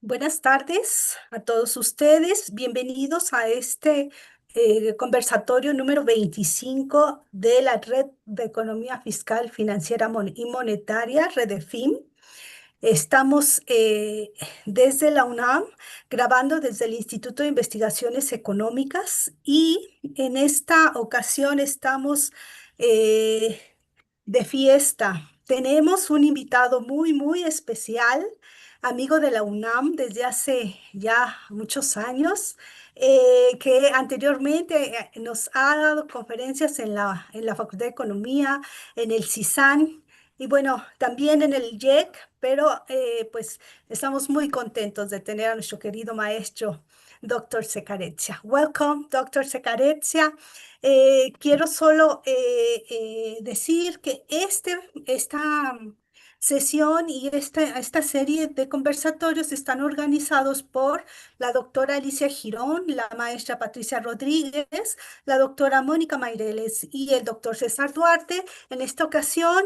Buenas tardes a todos ustedes. Bienvenidos a este conversatorio número 25 de la Red de Economía Fiscal, Financiera y Monetaria, REDEFFIM. Estamos desde la UNAM, grabando desde el Instituto de Investigaciones Económicas, y en esta ocasión estamos eh, de fiesta. Tenemos un invitado muy especial, amigo de la UNAM desde hace ya muchos años, que anteriormente nos ha dado conferencias en la Facultad de Economía, en el CISAN y bueno, también en el IEC, pero pues estamos muy contentos de tener a nuestro querido maestro, Dr. Seccareccia. Welcome, Dr. Seccareccia. Quiero solo decir que esta sesión y esta serie de conversatorios están organizados por la doctora Alicia Girón, la maestra Patricia Rodríguez, la doctora Monika Meireles y el doctor César Duarte. En esta ocasión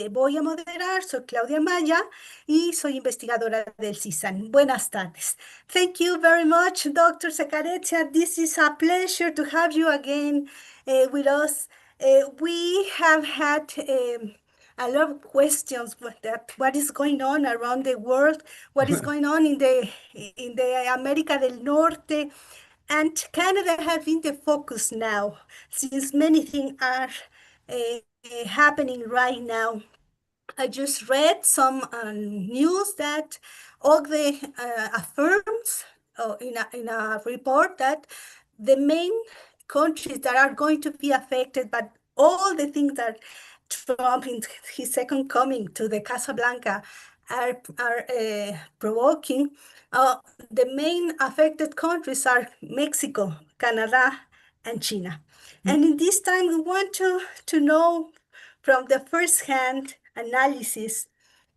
voy a moderar, soy Claudia Maya y soy investigadora del CISAN. Buenas tardes. Thank you very much, Dr. Seccareccia. This is a pleasure to have you again with us. We have had a lot of questions what is going on around the world, what is going on in the América del Norte, and Canada has been the focus now, since many things are happening right now. I just read some news that all the affirms in a report that the main countries that are going to be affected by all the things that Trump in his second coming to the Casablanca are provoking, the main affected countries are Mexico, Canada, and China. And in this time, we want to know from the first-hand analysis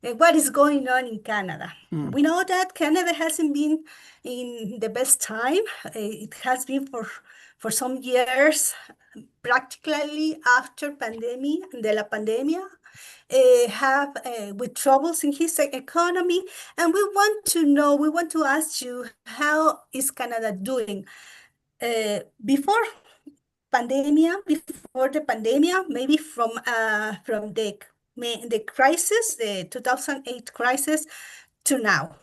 what is going on in Canada. We know that Canada hasn't been in the best time. It has been for some years, practically after de la pandemia, with troubles in his economy. And we want to ask you, how is Canada doing? Before the pandemia, maybe from the crisis, the 2008 crisis, to now.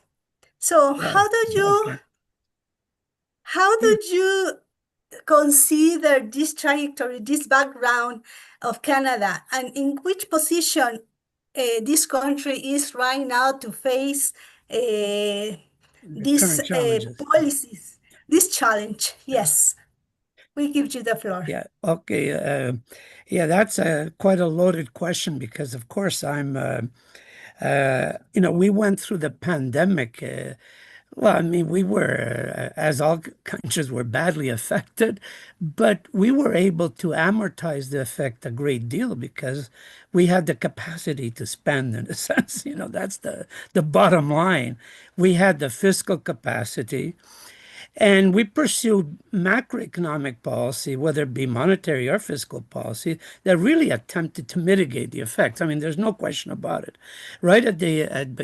So how did you consider this trajectory, this background of Canada, and in which position this country is right now to face these policies, this challenge? Yes. We give you the floor. Yeah, okay. Yeah, that's quite a loaded question because, of course, we went through the pandemic. Well, I mean, we were, as all countries were badly affected, but we were able to amortize the effect a great deal because we had the capacity to spend, in a sense. That's the bottom line. We had the fiscal capacity. And we pursued macroeconomic policy, whether it be monetary or fiscal policy, that really attempted to mitigate the effects. I mean, there's no question about it. Right at there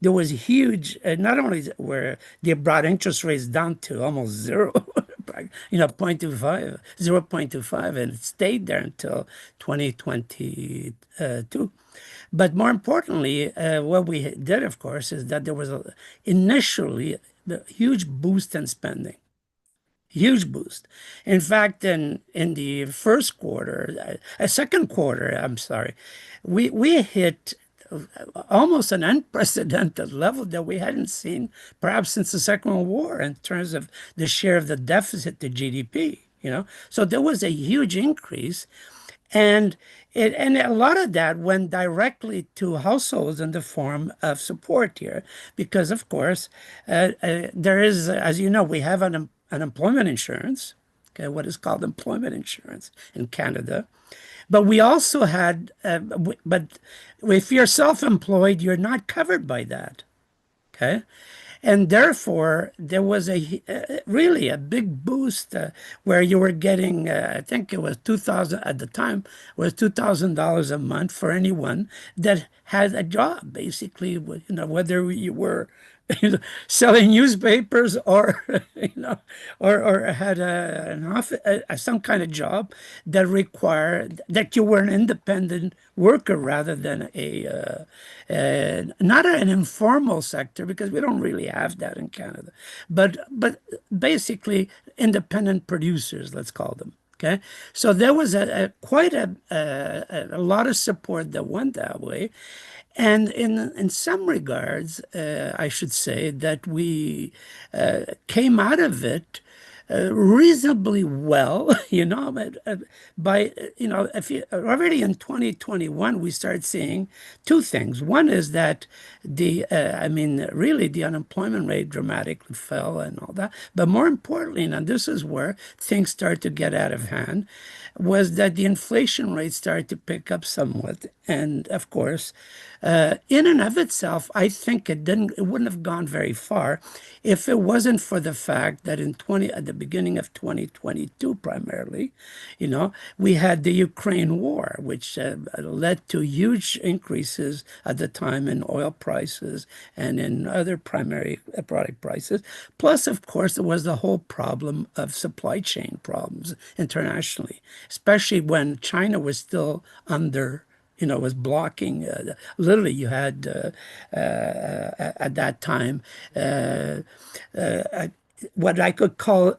was huge, not only where they brought interest rates down to almost zero, 0.25, and it stayed there until 2022. But more importantly, what we did, of course, is that there was initially the huge boost in spending, huge boost. In fact, in the second quarter, I'm sorry, we hit almost an unprecedented level that we hadn't seen perhaps since the Second World War in terms of the share of the deficit to GDP. So there was a huge increase. And a lot of that went directly to households in the form of support here, because of course there is, as you know, we have an employment insurance, okay, what is called employment insurance in Canada, but we also had, but if you're self-employed, you're not covered by that, okay. And therefore, there was really a big boost where you were getting, I think it was $2,000 at the time, was $2,000 a month for anyone that had a job, basically, whether you were selling newspapers or or had an office, some kind of job that required that you were an independent worker rather than not an informal sector, because we don't really have that in Canada, but basically independent producers, let's call them. Okay, so there was quite a lot of support that went that way. And in some regards, I should say that we came out of it reasonably well, by, if you already in 2021, we started seeing two things. One is that really the unemployment rate dramatically fell and all that. But more importantly, and this is where things start to get out of hand, was that the inflation rate started to pick up somewhat. And of course, in and of itself, I think it wouldn't have gone very far if it wasn't for the fact that at the beginning of 2022, primarily, we had the Ukraine war, which led to huge increases at the time in oil prices and in other primary product prices. Plus, of course, there was the whole problem of supply chain problems internationally, especially when China was still was blocking. Literally, you had at that time what I could call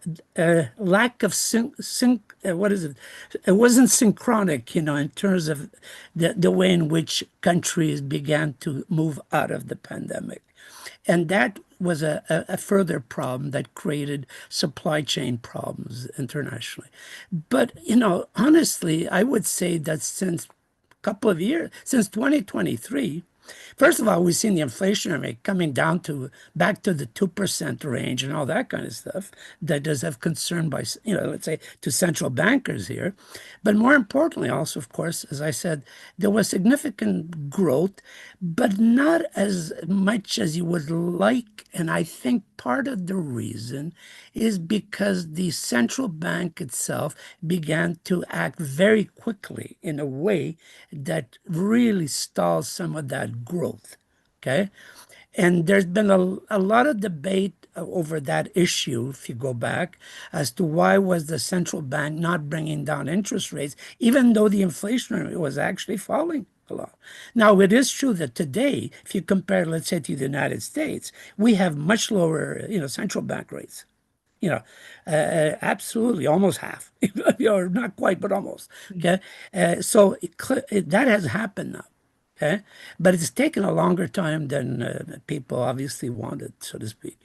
lack of what is it? It wasn't synchronic, in terms of the way in which countries began to move out of the pandemic. And that was a further problem that created supply chain problems internationally. But, honestly, I would say that since couple of years, since 2023, first of all, we've seen the inflation rate coming down back to the 2% range and all that kind of stuff that does have concern by, let's say, to central bankers here. But more importantly, also, of course, as I said, there was significant growth, but not as much as you would like. And I think part of the reason is because the central bank itself began to act very quickly in a way that really stalls some of that growth. Okay. And there's been a lot of debate over that issue, if you go back, as to why was the central bank not bringing down interest rates, even though the inflation rate was actually falling a lot. Now, it is true that today, if you compare, let's say, to the United States, we have much lower, central bank rates. Absolutely, almost half, or not quite, but almost. Okay, so that has happened now. Okay, but it's taken a longer time than people obviously wanted, so to speak.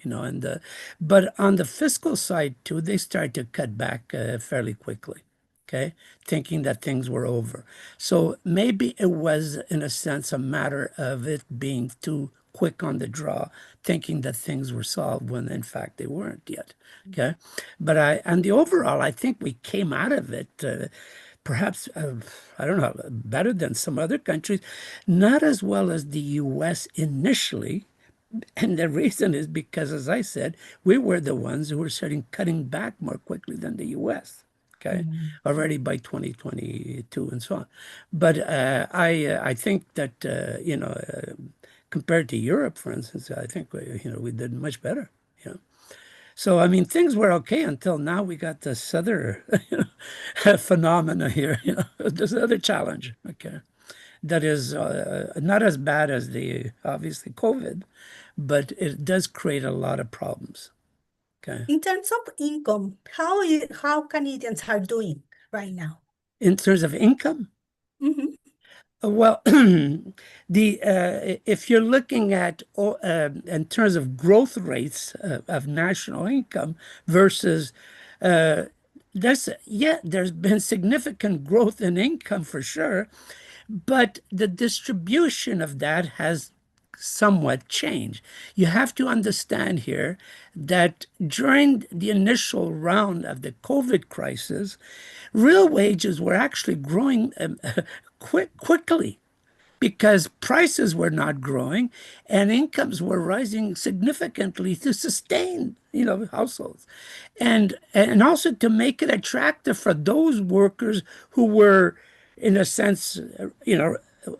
But on the fiscal side too, they started to cut back fairly quickly. Okay, thinking that things were over. So maybe it was, in a sense, a matter of it being too quick on the draw, thinking that things were solved when in fact they weren't yet. Okay, but on the overall, I think we came out of it perhaps, I don't know, better than some other countries, not as well as the U.S. initially. And the reason is because, as I said, we were the ones who were starting cutting back more quickly than the U.S. Okay, already by 2022 and so on. But I think that compared to Europe, for instance, I think we did much better. So, I mean, things were okay until now we got this other phenomena here, this other challenge, okay, that is not as bad as the, obviously, COVID, but it does create a lot of problems, okay? In terms of income, how Canadians are doing right now? In terms of income? Mm-hmm. Well, if you're looking at in terms of growth rates of national income versus there's been significant growth in income for sure, but the distribution of that has somewhat changed. You have to understand here that during the initial round of the COVID crisis, real wages were actually growing quickly because prices were not growing and incomes were rising significantly to sustain, households. And also to make it attractive for those workers who were, in a sense,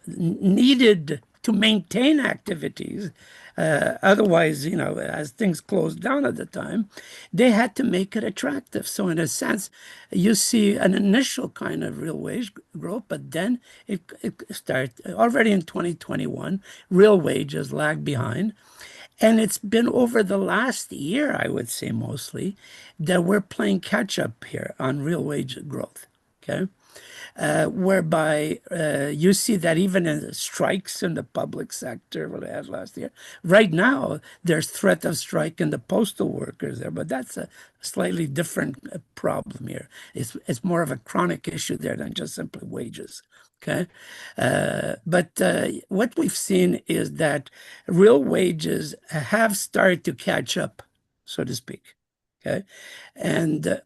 needed to maintain activities Otherwise, as things closed down at the time, they had to make it attractive. So in a sense, you see an initial kind of real wage growth, but then it started already in 2021, real wages lagged behind. And it's been over the last year, I would say mostly, that we're playing catch up here on real wage growth. Okay. Whereby you see that even in strikes in the public sector, what I had last year, right now there's threat of strike in the postal workers there, but that's a slightly different problem here. It's more of a chronic issue there than just simply wages. Okay. But what we've seen is that real wages have started to catch up, so to speak. Okay.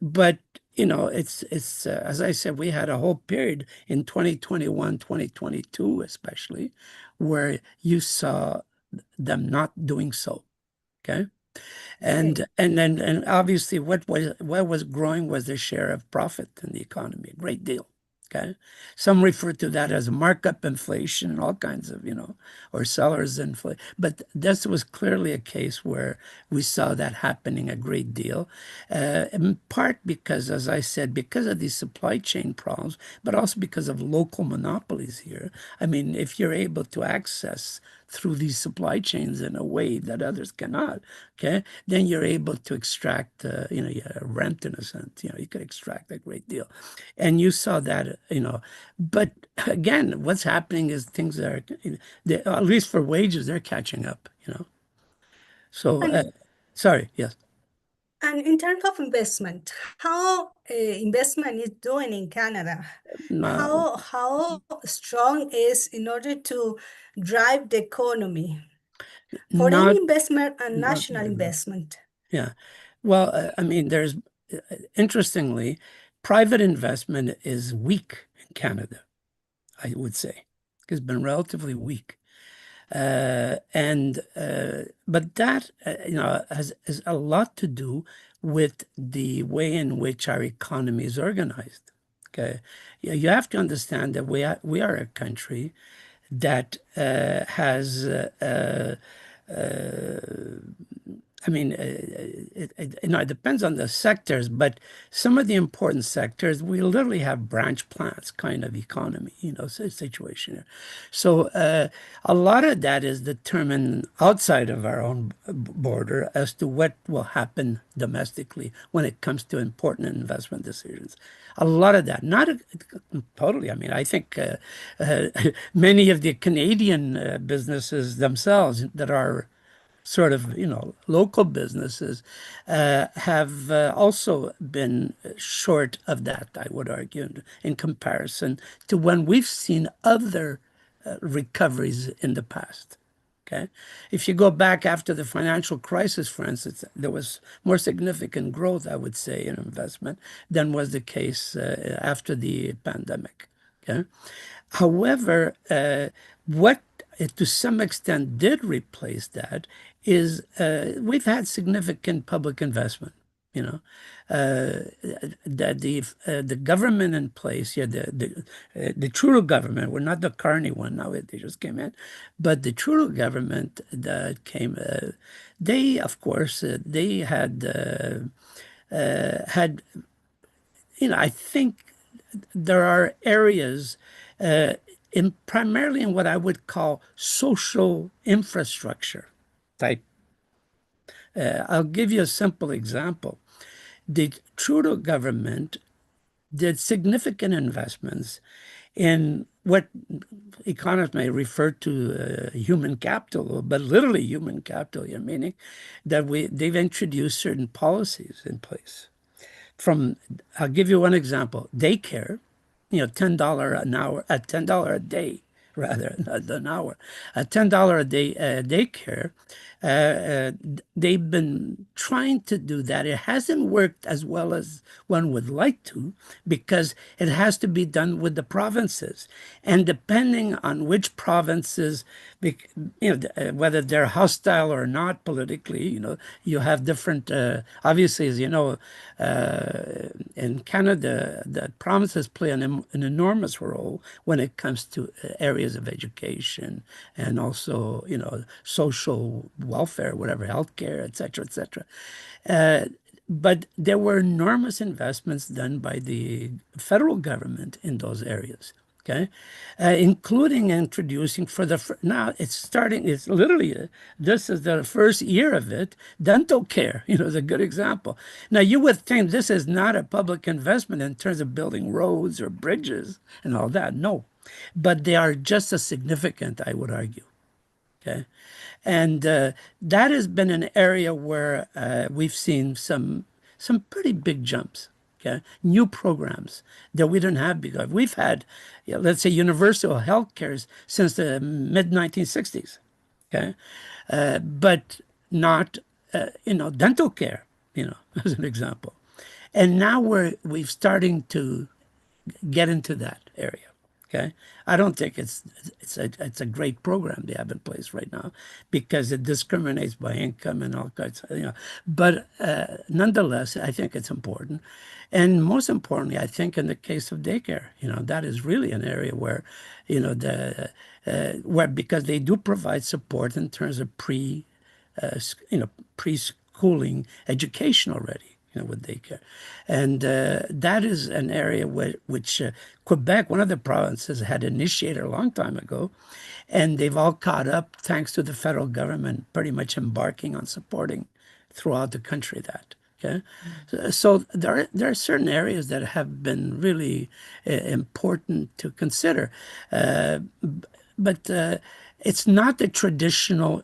But it's as I said, we had a whole period in 2021, 2022 especially, where you saw them not doing so. Okay. Okay. And obviously what was growing was the share of profit in the economy, a great deal. Okay. Some refer to that as markup inflation and all kinds of, or sellers inflation. But this was clearly a case where we saw that happening a great deal, in part because, as I said, because of these supply chain problems, but also because of local monopolies here. I mean, if you're able to access through these supply chains in a way that others cannot, okay, then you're able to extract, rent in a sense, you could extract a great deal. And you saw that, but again, what's happening is things are, at least for wages, they're catching up. So, And sorry, yes. and in terms of investment, how investment is doing in Canada? No, How strong is in order to drive the economy? Foreign not, investment and not national very much. investment. Yeah. Well, I mean, interestingly, private investment is weak in Canada, I would say. It's been relatively weak. But that, has a lot to do with the way in which our economy is organized. Okay. You have to understand that we are a country that has I mean, it depends on the sectors, but some of the important sectors, we literally have branch plants kind of economy, situation here. So a lot of that is determined outside of our own border as to what will happen domestically when it comes to important investment decisions. A lot of that, not totally. I mean, I think many of the Canadian businesses themselves that are sort of, local businesses have also been short of that, I would argue, in comparison to when we've seen other recoveries in the past. Okay. If you go back after the financial crisis, for instance, there was more significant growth, I would say, in investment than was the case after the pandemic. Okay. However, what to some extent did replace that is we've had significant public investment. You know, that the government in place, yeah, the Trudeau government, we're not the Carney one now; they just came in, but the Trudeau government that came, they of course they had I think there are areas primarily in what I would call social infrastructure type. I'll give you a simple example. The Trudeau government did significant investments in what economists may refer to human capital, but literally human capital, meaning that they've introduced certain policies in place. I'll give you one example, daycare, $10 an hour, $10 a day, rather, not an hour, $10 a day daycare. They've been trying to do that. It hasn't worked as well as one would like to because it has to be done with the provinces. And depending on which provinces, whether they're hostile or not politically, you have different, obviously, as you know, in Canada, the provinces play an enormous role when it comes to area areas of education and also, social welfare, whatever, healthcare, et cetera, et cetera. But there were enormous investments done by the federal government in those areas, okay, including introducing now it's literally, this is the first year of it, dental care, is a good example. Now, you would think this is not a public investment in terms of building roads or bridges and all that. No, but they are just as significant, I would argue. Okay. And that has been an area where we've seen some pretty big jumps, okay? New programs that we didn't have before. We've had, let's say, universal health care since the mid-1960s, okay? But not, dental care, as an example. And now we've starting to get into that area. Okay, I don't think it's a great program they have in place right now because it discriminates by income and all kinds of, But nonetheless, I think it's important, and most importantly, I think in the case of daycare, that is really an area where, where because they do provide support in terms of preschooling education already. With daycare. And that is an area which Quebec, one of the provinces, had initiated a long time ago. And they've all caught up thanks to the federal government pretty much embarking on supporting throughout the country that. Okay, so there are certain areas that have been really important to consider. But it's not the traditional,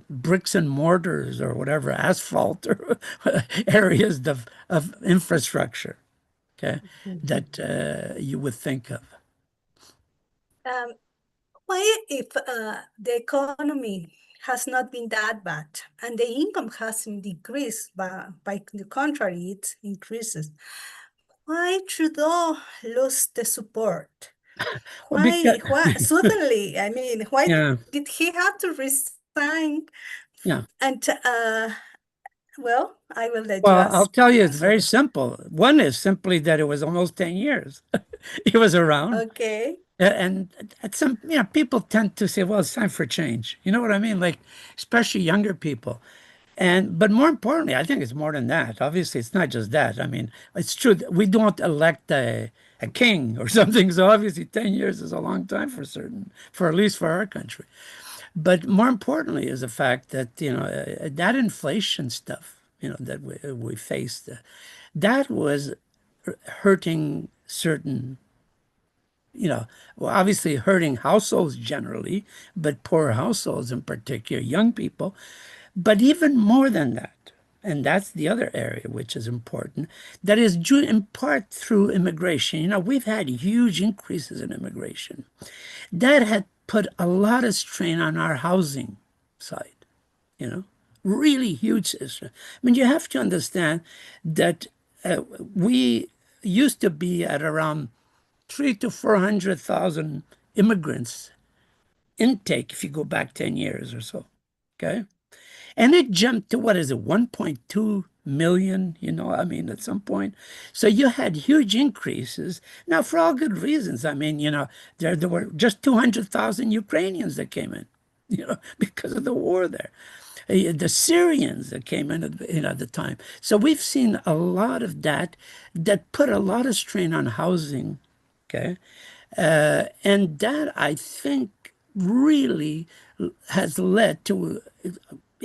bricks and mortars or whatever, asphalt or areas of infrastructure, okay, that you would think of. Um, why, if the economy has not been that bad and the income hasn't decreased, by the contrary, it increases, why Trudeau lost the support? Well, because Why suddenly? I mean, why yeah, did he have to resign? yeah. And well, I will let you Well, I'll tell you, it's answer very that. simple. One is simply that it was almost 10 years he was around. Okay. And at some, people tend to say, well, it's time for change. You know what I mean? Like, especially younger people. But more importantly, I think it's more than that. Obviously, it's not just that. I mean, it's true that we don't elect a king or something. So obviously 10 years is a long time for at least for our country. But more importantly is the fact that, that inflation stuff, that we faced, that was hurting certain, well, obviously hurting households generally, but poor households in particular, young people. But even more than that, and that's the other area which is important, that is due in part through immigration. We've had huge increases in immigration. That had put a lot of strain on our housing side, really huge issue. I mean, you have to understand that we used to be at around 300,000 to 400,000 immigrants intake if you go back 10 years or so, okay? And it jumped to, what is it, 1.2 million, I mean, at some point. So you had huge increases. Now, for all good reasons. I mean, there were just 200,000 Ukrainians that came in, because of the war there. The Syrians that came in at the time. So we've seen a lot of that put a lot of strain on housing, okay? And that, I think, really has led to,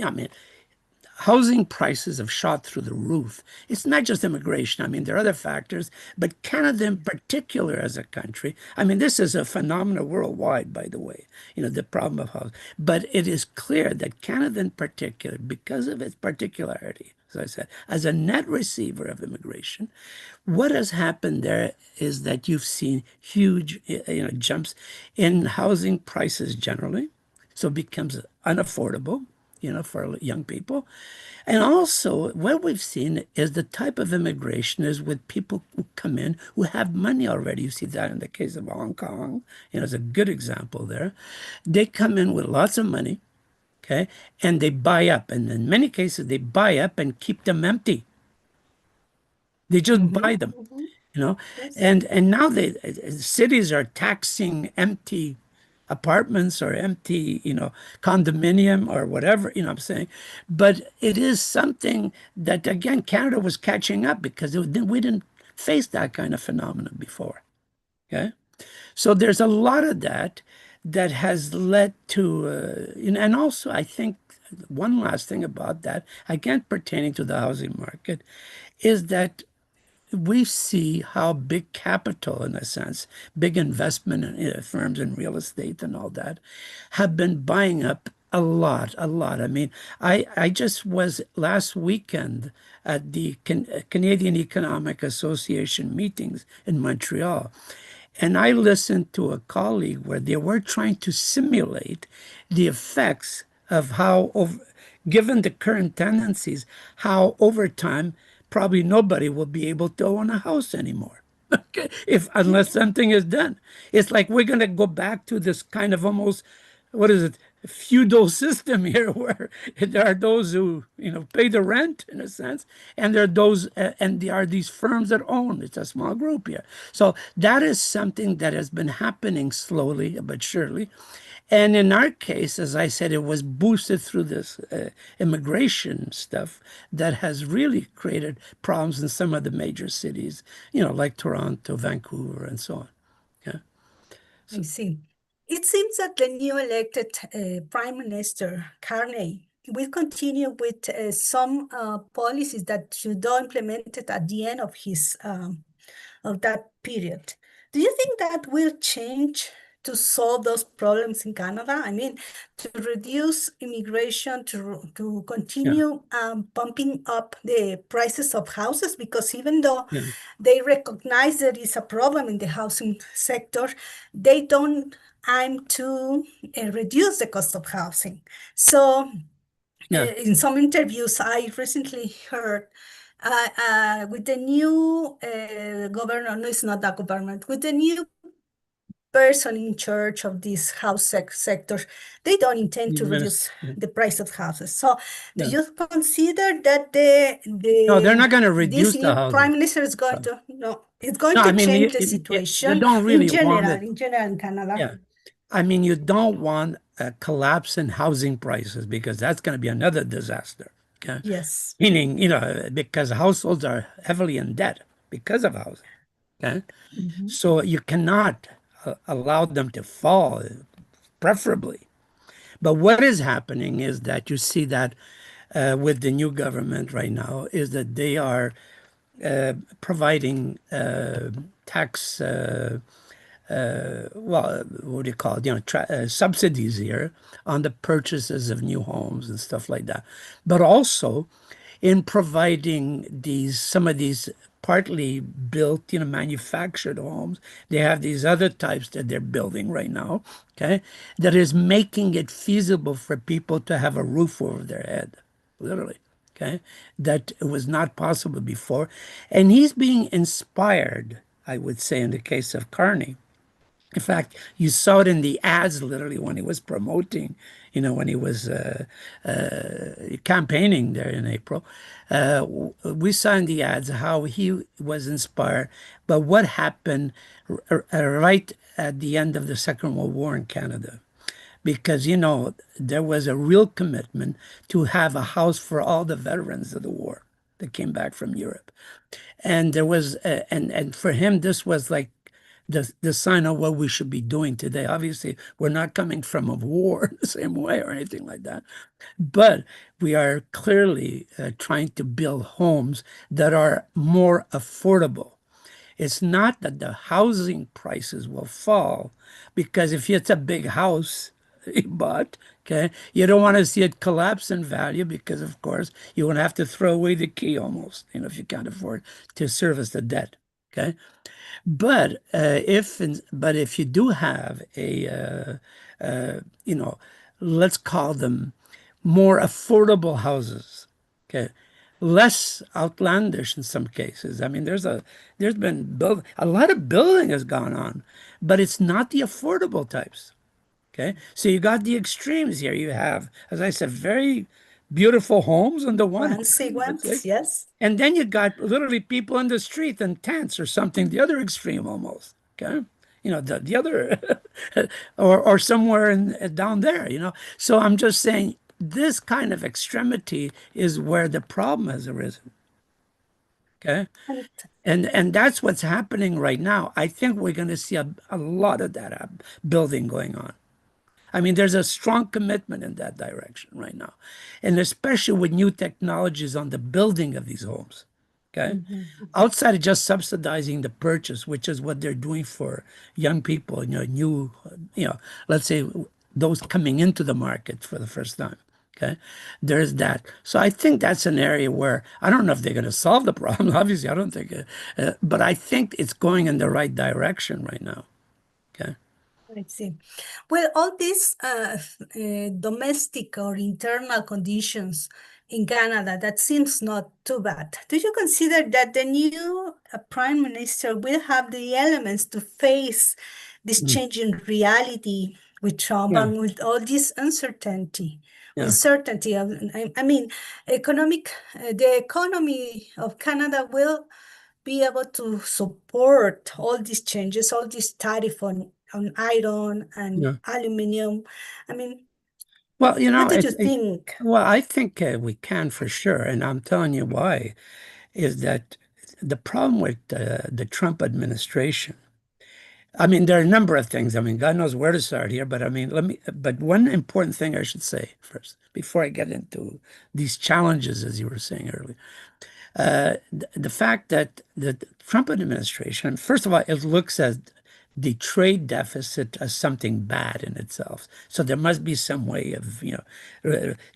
I mean, housing prices have shot through the roof. It's not just immigration. I mean, there are other factors, but Canada in particular as a country, I mean, this is a phenomenon worldwide, by the way, the problem of housing. But it is clear that Canada in particular, because of its particularity, as I said, as a net receiver of immigration, what has happened there is that you've seen huge, jumps in housing prices generally. So it becomes unaffordable, for young people. And also, what we've seen is the type of immigration is with people who come in who have money already. You see that in the case of Hong Kong, it's a good example there. They come in with lots of money, okay, and they buy up. And in many cases, they buy up and keep them empty. They just buy them. you know. Yes. And now cities are taxing empty apartments or empty, condominium or whatever, I'm saying. But it is something that, again, Canada was catching up because we didn't face that kind of phenomenon before. Okay. So there's a lot of that has led to, and also I think one last thing about that, again pertaining to the housing market, is that we see how big capital, in a sense, big investment in firms in real estate and all that, have been buying up a lot, a lot. I mean, I just was last weekend at the Canadian Economic Association meetings in Montreal. And I listened to a colleague where they were trying to simulate the effects of how, given the current tendencies, how over time probably nobody will be able to own a house anymore. Okay, if unless something is done. It's like we're going to go back to this kind of almost, what is it, feudal system here where there are those who, pay the rent in a sense, and there are those, and there are these firms that own. It's a small group here. So that is something that has been happening slowly but surely. And in our case, as I said, it was boosted through this immigration stuff that has really created problems in some of the major cities, like Toronto, Vancouver, and so on. Yeah. I So, see. It seems that the new elected Prime Minister, Carney, will continue with some policies that Trudeau implemented at the end of his of that period. Do you think that will change to solve those problems in Canada? I mean, to reduce immigration, to yeah, continue bumping up the prices of houses, because even though yeah, they recognize there is a problem in the housing sector, they don't aim to reduce the cost of housing. So yeah. in some interviews I recently heard, with the new governor, no, it's not a government, with the new person in charge of this house sector, they don't intend The to reduce yeah, the price of houses. So do yeah. you consider that No, they're not going to this reduce the new prime housing. minister is going to, no, it's going No, I to mean, change the you situation don't really want it. in general in Canada? Yeah. I mean, you don't want a collapse in housing prices because that's going to be another disaster. Okay. Yes. Meaning, because households are heavily in debt because of housing. Okay. Mhm. So you cannot allow them to fall, preferably. But what is happening is that you see that with the new government right now is that they are providing tax, well, what do you call it? Subsidies here on the purchases of new homes and stuff like that. But also in providing some of these partly built, manufactured homes. They have these other types that they're building right now, okay, that is making it feasible for people to have a roof over their head, literally, okay, that was not possible before. And he's being inspired, I would say, in the case of Carney. In fact, you saw it in the ads literally when he was promoting, when he was campaigning there in April. We saw in the ads how he was inspired by what happened right at the end of the Second World War in Canada. Because, there was a real commitment to have a house for all the veterans of the war that came back from Europe. And there was, and for him, this was like the sign of what we should be doing today. Obviously, we're not coming from a war the same way or anything like that, but we are clearly trying to build homes that are more affordable. It's not that the housing prices will fall, because if it's a big house you bought, okay, you don't want to see it collapse in value because, of course, you would have to throw away the key almost, if you can't afford to service the debt, okay? But if you do have let's call them more affordable houses, okay, less outlandish in some cases. I mean, there's been a lot of building has gone on, but it's not the affordable types. Okay, so you got the extremes here. You have, as I said, very beautiful homes on the one Fancy hand, let's say. ones, yes. And then you got literally people in the street in tents or something, the other extreme almost. Okay. The other, or somewhere down there, So I'm just saying this kind of extremity is where the problem has arisen. Okay. And And that's what's happening right now. I think we're going to see a lot of that building going on. I mean, there's a strong commitment in that direction right now. And especially with new technologies on the building of these homes. Okay. Outside of just subsidizing the purchase, which is what they're doing for young people, let's say those coming into the market for the first time. Okay. There's that. So I think that's an area where I don't know if they're going to solve the problem. Obviously, I don't think, but I think it's going in the right direction right now. Okay. I see. Well, all these domestic or internal conditions in Canada, that seems not too bad. Do you consider that the new Prime Minister will have the elements to face this Mm. changing reality with Trump Yeah. and with all this uncertainty? Yeah. Uncertainty of, I mean, the economy of Canada will be able to support all these changes, all this tariff on iron and Yeah. aluminum. I mean, Well, what do you think? well, I think we can for sure, and I'm telling you why. Is that the problem with the Trump administration? I mean, there are a number of things. I mean, God knows where to start here, but I mean, but one important thing I should say first, before I get into these challenges, as you were saying earlier. The fact that the Trump administration, first of all, it looks at the trade deficit as something bad in itself. So there must be some way of,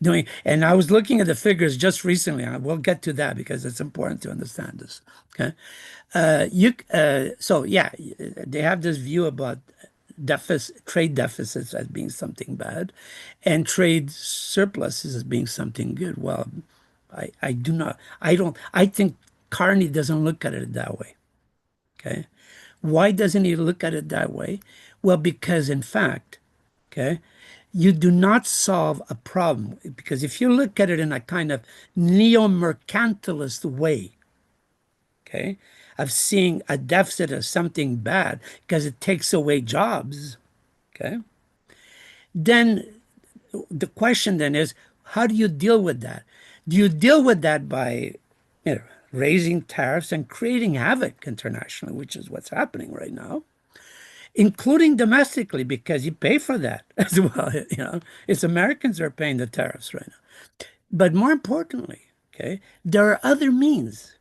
doing. And I was looking at the figures just recently, and we'll get to that because it's important to understand this. Okay. So yeah, they have this view about trade deficits as being something bad, and trade surpluses as being something good. Well, I do not, I don't, I think Carney doesn't look at it that way. Okay. Why doesn't he look at it that way? Well, because in fact, okay, you do not solve a problem. Because if you look at it in a kind of neo-mercantilist way, okay, of seeing a deficit as something bad because it takes away jobs, okay, then the question then is, how do you deal with that? Do you deal with that by raising tariffs and creating havoc internationally, which is what's happening right now, including domestically, because you pay for that as well. It's Americans who are paying the tariffs right now. But more importantly, okay, there are other means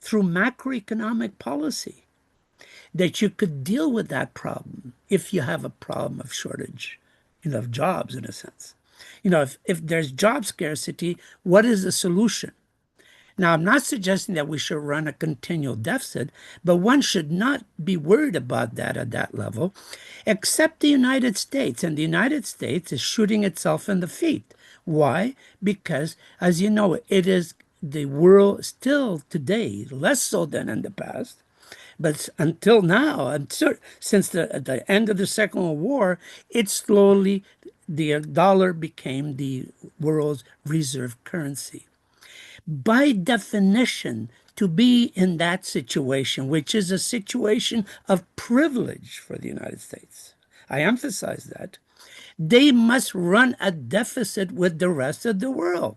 through macroeconomic policy that you could deal with that problem if you have a problem of shortage, of jobs in a sense. If there's job scarcity, what is the solution? Now, I'm not suggesting that we should run a continual deficit, but one should not be worried about that at that level, except the United States. And the United States is shooting itself in the feet. Why? Because, as you know, it is the world still today, less so than in the past, but until now, since the end of the Second World War, the dollar became the world's reserve currency. By definition, to be in that situation, which is a situation of privilege for the United States, I emphasize that, they must run a deficit with the rest of the world.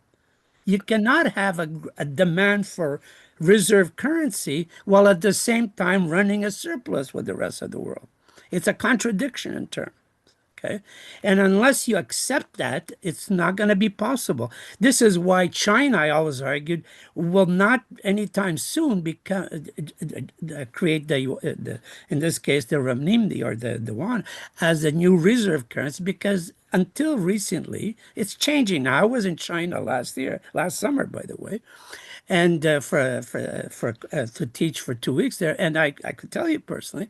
You cannot have a demand for reserve currency while at the same time running a surplus with the rest of the world. It's a contradiction in terms. Okay. And unless you accept that, it's not going to be possible. This is why China, I always argued, will not anytime soon create in this case, the renminbi or the yuan as a new reserve currency, because until recently, it's changing. Now, I was in China last summer, by the way, and to teach for 2 weeks there, and I could tell you personally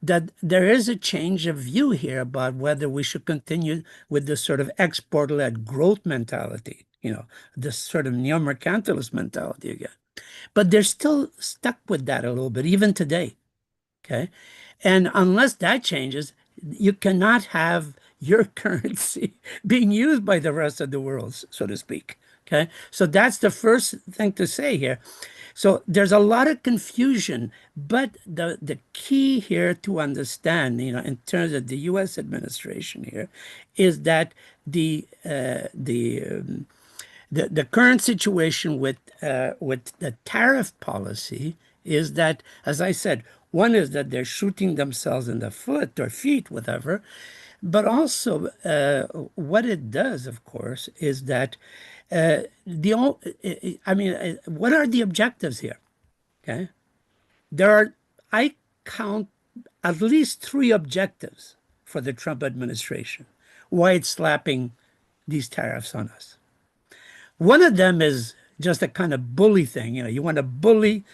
that there is a change of view here about whether we should continue with this sort of export-led growth mentality, this sort of neo-mercantilist mentality again. But they're still stuck with that a little bit, even today. Okay. And unless that changes, you cannot have your currency being used by the rest of the world, so to speak. Okay, so that's the first thing to say here. So there's a lot of confusion, but the key here to understand, in terms of the U.S. administration here, is that the current situation with the tariff policy is that, as I said, one is that they're shooting themselves in the foot or feet, whatever, but also what it does, of course, is that what are the objectives here? Okay, I count at least three objectives for the Trump administration why it's slapping these tariffs on us. One of them is just a kind of bully thing. You want to bully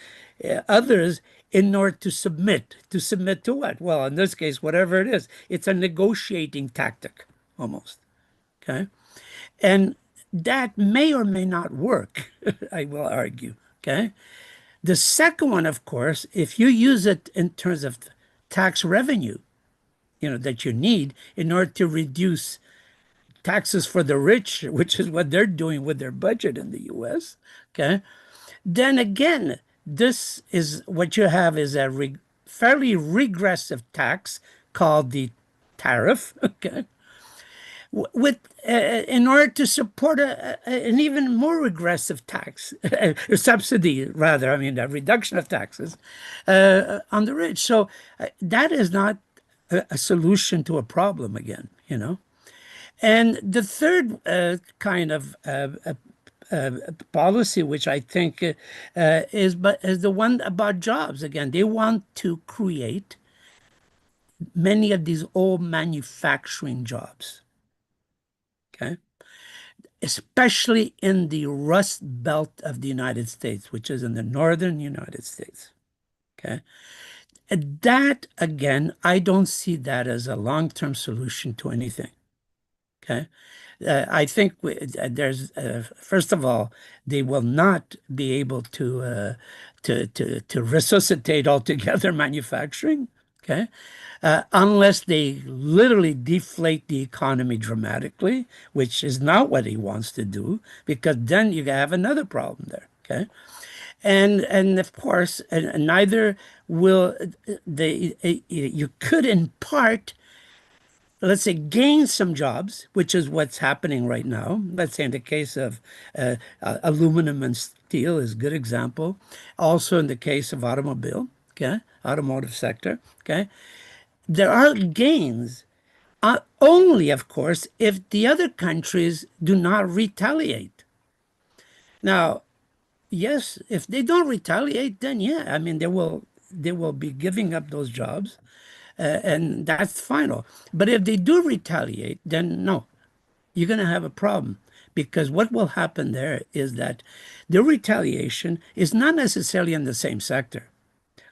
others in order to submit. To submit to what? Well, in this case, whatever it is, it's a negotiating tactic almost. Okay. And that may or may not work, I will argue. Okay. The second one, of course, if you use it in terms of tax revenue, that you need in order to reduce taxes for the rich, which is what they're doing with their budget in the US, okay, then again, this is what you have is a fairly regressive tax called the tariff, okay, with in order to support an even more regressive tax, subsidy rather, a reduction of taxes on the rich. So that is not a solution to a problem again, And the third kind of policy, which I think is the one about jobs. Again, they want to create many of these old manufacturing jobs. Okay, especially in the Rust Belt of the United States, which is in the northern United States. Okay, and that again, I don't see that as a long-term solution to anything. Okay, I think there's first of all, they will not be able to resuscitate altogether manufacturing. Okay, unless they literally deflate the economy dramatically, which is not what he wants to do, because then you have another problem there. Okay, and of course, neither will they. You could in part, let's say, gain some jobs, which is what's happening right now. Let's say in the case of aluminum and steel is a good example. Also in the case of automotive sector, okay. There are gains only, of course, if the other countries do not retaliate. Now, yes, if they don't retaliate, then yeah, they will be giving up those jobs. And that's final. But if they do retaliate, then no, you're going to have a problem, because what will happen there is that the retaliation is not necessarily in the same sector.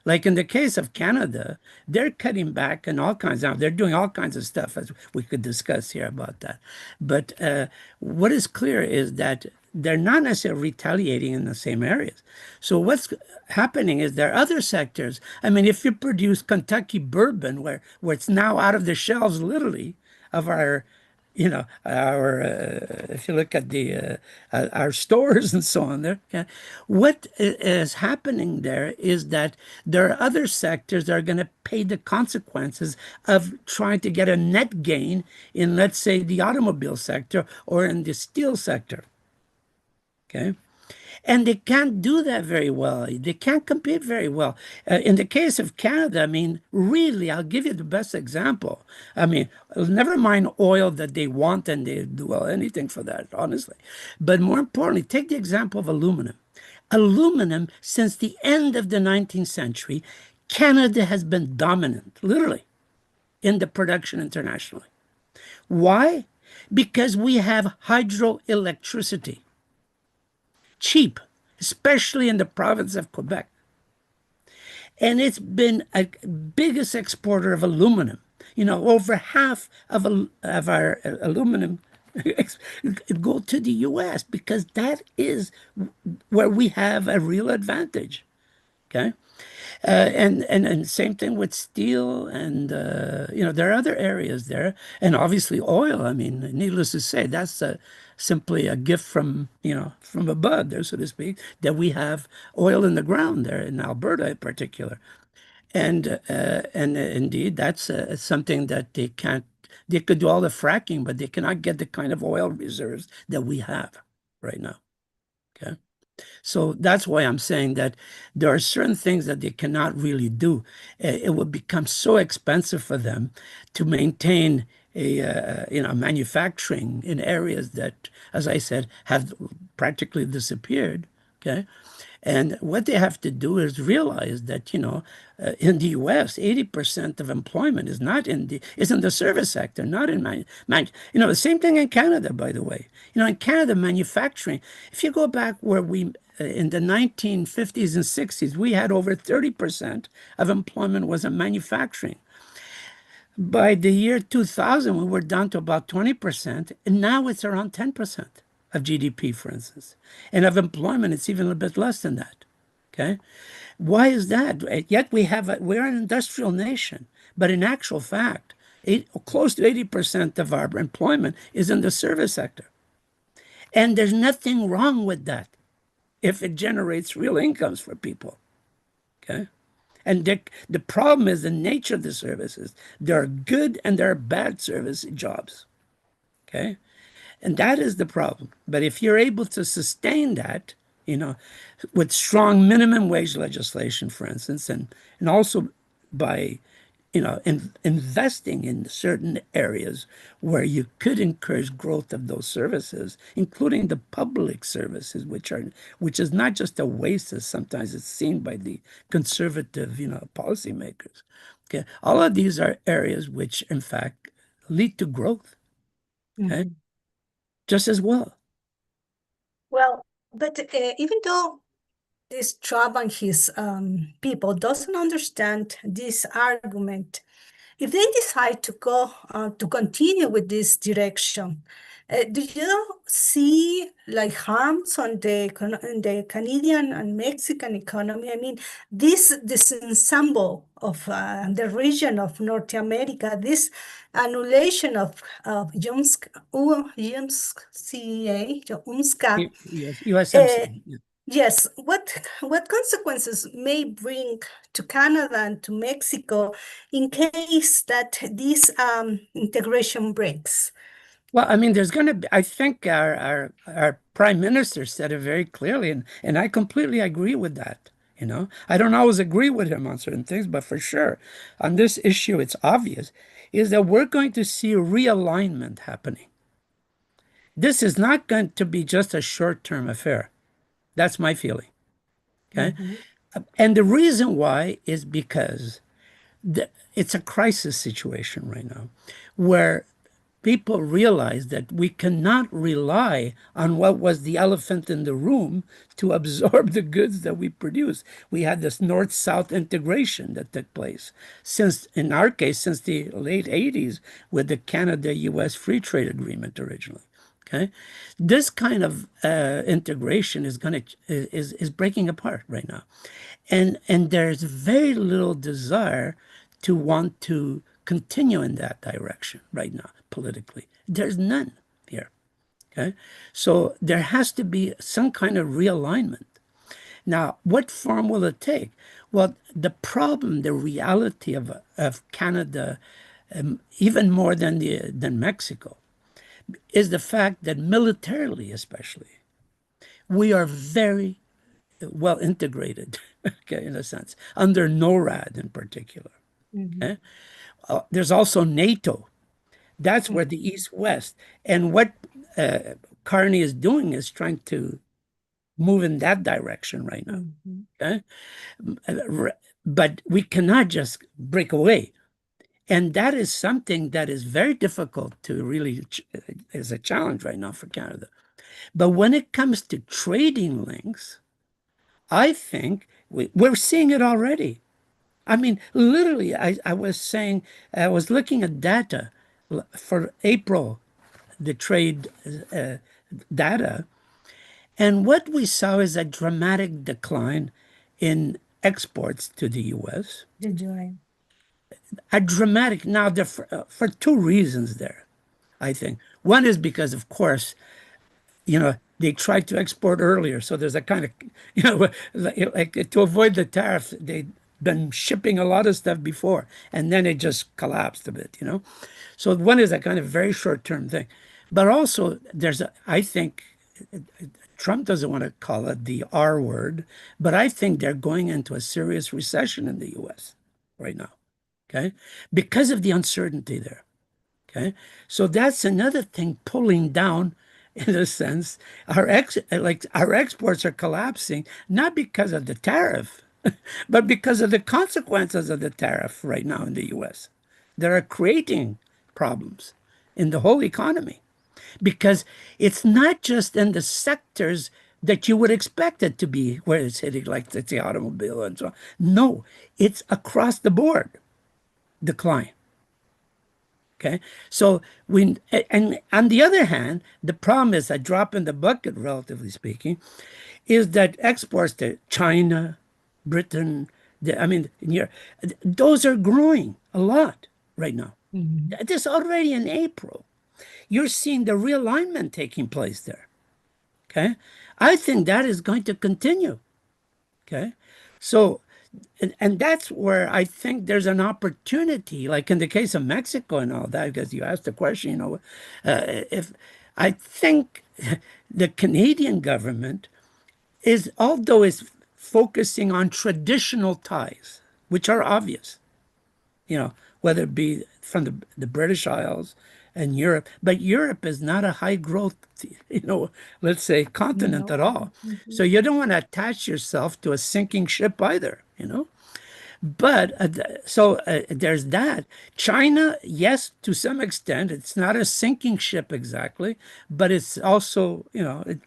Like in the case of Canada, they're cutting back and all kinds of, they're doing all kinds of stuff, as we could discuss here about that. But what is clear is that they're not necessarily retaliating in the same areas. So what's happening is there are other sectors. If you produce Kentucky bourbon, where it's now out of the shelves, literally, of our if you look at our stores and so on there, okay, what is happening there is that there are other sectors that are going to pay the consequences of trying to get a net gain in, let's say, the automobile sector or in the steel sector. Okay. And they can't do that very well. They can't compete very well. In the case of Canada, really, I'll give you the best example. Never mind oil that they want, and they do anything for that, honestly. But more importantly, take the example of aluminum. Aluminum, since the end of the 19th century, Canada has been dominant, literally, in the production internationally. Why? Because we have hydroelectricity. Cheap, especially in the province of Quebec. And it's been a biggest exporter of aluminum. Over half of our aluminum go to the US, because that is where we have a real advantage. Okay. And same thing with steel, and there are other areas there, and obviously oil. I mean, needless to say, that's simply a gift from from above there, so to speak, that we have oil in the ground there in Alberta in particular, and indeed that's something that they can't. They could do all the fracking, but they cannot get the kind of oil reserves that we have right now. Okay. So that's why I'm saying that there are certain things that they cannot really do. It would become so expensive for them to maintain a manufacturing in areas that, as I said, have practically disappeared. Okay. And what they have to do is realize that, in the US, 80% of employment is in the service sector, not in the same thing in Canada, by the way. In Canada, manufacturing, if you go back where in the 1950s and 60s, we had over 30% of employment was in manufacturing. By the year 2000, we were down to about 20%, and now it's around 10% of GDP, for instance. And of employment, it's even a bit less than that. Okay? Why is that? Yet we're an industrial nation, but in actual fact, close to 80% of our employment is in the service sector. And there's nothing wrong with that if it generates real incomes for people. Okay? And the problem is the nature of the services. There are good and there are bad service jobs. Okay? And that is the problem. But if you're able to sustain that, with strong minimum wage legislation, for instance, and also by, investing in certain areas where you could encourage growth of those services, including the public services, which is not just a waste as sometimes it's seen by the conservative, policymakers. Okay, all of these are areas which, in fact, lead to growth. Okay, Mhm. just as well. Well, but even though this Trump and his people doesn't understand this argument, if they decide to continue with this direction, do you see like harms on the Canadian and Mexican economy? I mean, this ensemble of the region of North America, this annulation of UMSCA, Yes, uh, USMC. yes, what consequences may bring to Canada and to Mexico in case that this integration breaks? Well, I mean, there's going to be, I think our prime minister said it very clearly, and I completely agree with that. I don't always agree with him on certain things, but for sure, on this issue, it's obvious, is that we're going to see realignment happening. This is not going to be just a short-term affair. That's my feeling. Okay. Mhm. And the reason why is because it's a crisis situation right now where people realize that we cannot rely on what was the elephant in the room to absorb the goods that we produce. We had this north-south integration that took place in our case, since the late 80s with the Canada-US Free Trade Agreement originally. Okay, this kind of integration is breaking apart right now, and there's very little desire to want to continue in that direction right now politically. There's none here. Okay, so there has to be some kind of realignment. Now, what form will it take? Well, the reality of Canada, even more than Mexico, is the fact that militarily, especially, we are very well integrated, okay, in a sense, under NORAD in particular. Mhm. Okay? There's also NATO. That's where the Mhm. East-West. And what Carney is doing is trying to move in that direction right now. Mhm. Okay? But we cannot just break away. And that is something that is very difficult to really, is a challenge right now for Canada. But when it comes to trading links, I think we're seeing it already. I mean, literally, I was looking at data for April, the trade data, and what we saw is a dramatic decline in exports to the U.S. The joy. are dramatic. Now, for two reasons there, I think. One is because, of course, they tried to export earlier. So there's a kind of, like to avoid the tariff, they've been shipping a lot of stuff before, and then it just collapsed a bit. So one is a kind of very short-term thing. But also, I think, Trump doesn't want to call it the R word, but I think they're going into a serious recession in the U.S. right now, okay? Because of the uncertainty there, okay? So that's another thing pulling down, in a sense, our exports are collapsing, not because of the tariff, but because of the consequences of the tariff right now in the U.S. that are creating problems in the whole economy. Because it's not just in the sectors that you would expect it to be, where it's hitting, like let's say automobile and so on. No, it's across the board decline. Okay, so and on the other hand, the problem is a drop in the bucket, relatively speaking, is that exports to China, Britain, those are growing a lot right now. Mhm. This already in April. You're seeing the realignment taking place there. Okay. I think that is going to continue. Okay. So, and that's where I think there's an opportunity, like in the case of Mexico and all that, because you asked the question, if I think the Canadian government although is focusing on traditional ties, which are obvious, whether it be from the British Isles and Europe. But Europe is not a high growth, let's say continent at No. all. So Mhm. you don't want to attach yourself to a sinking ship either. But there's that. China, yes, to some extent, it's not a sinking ship exactly, but it's also, Having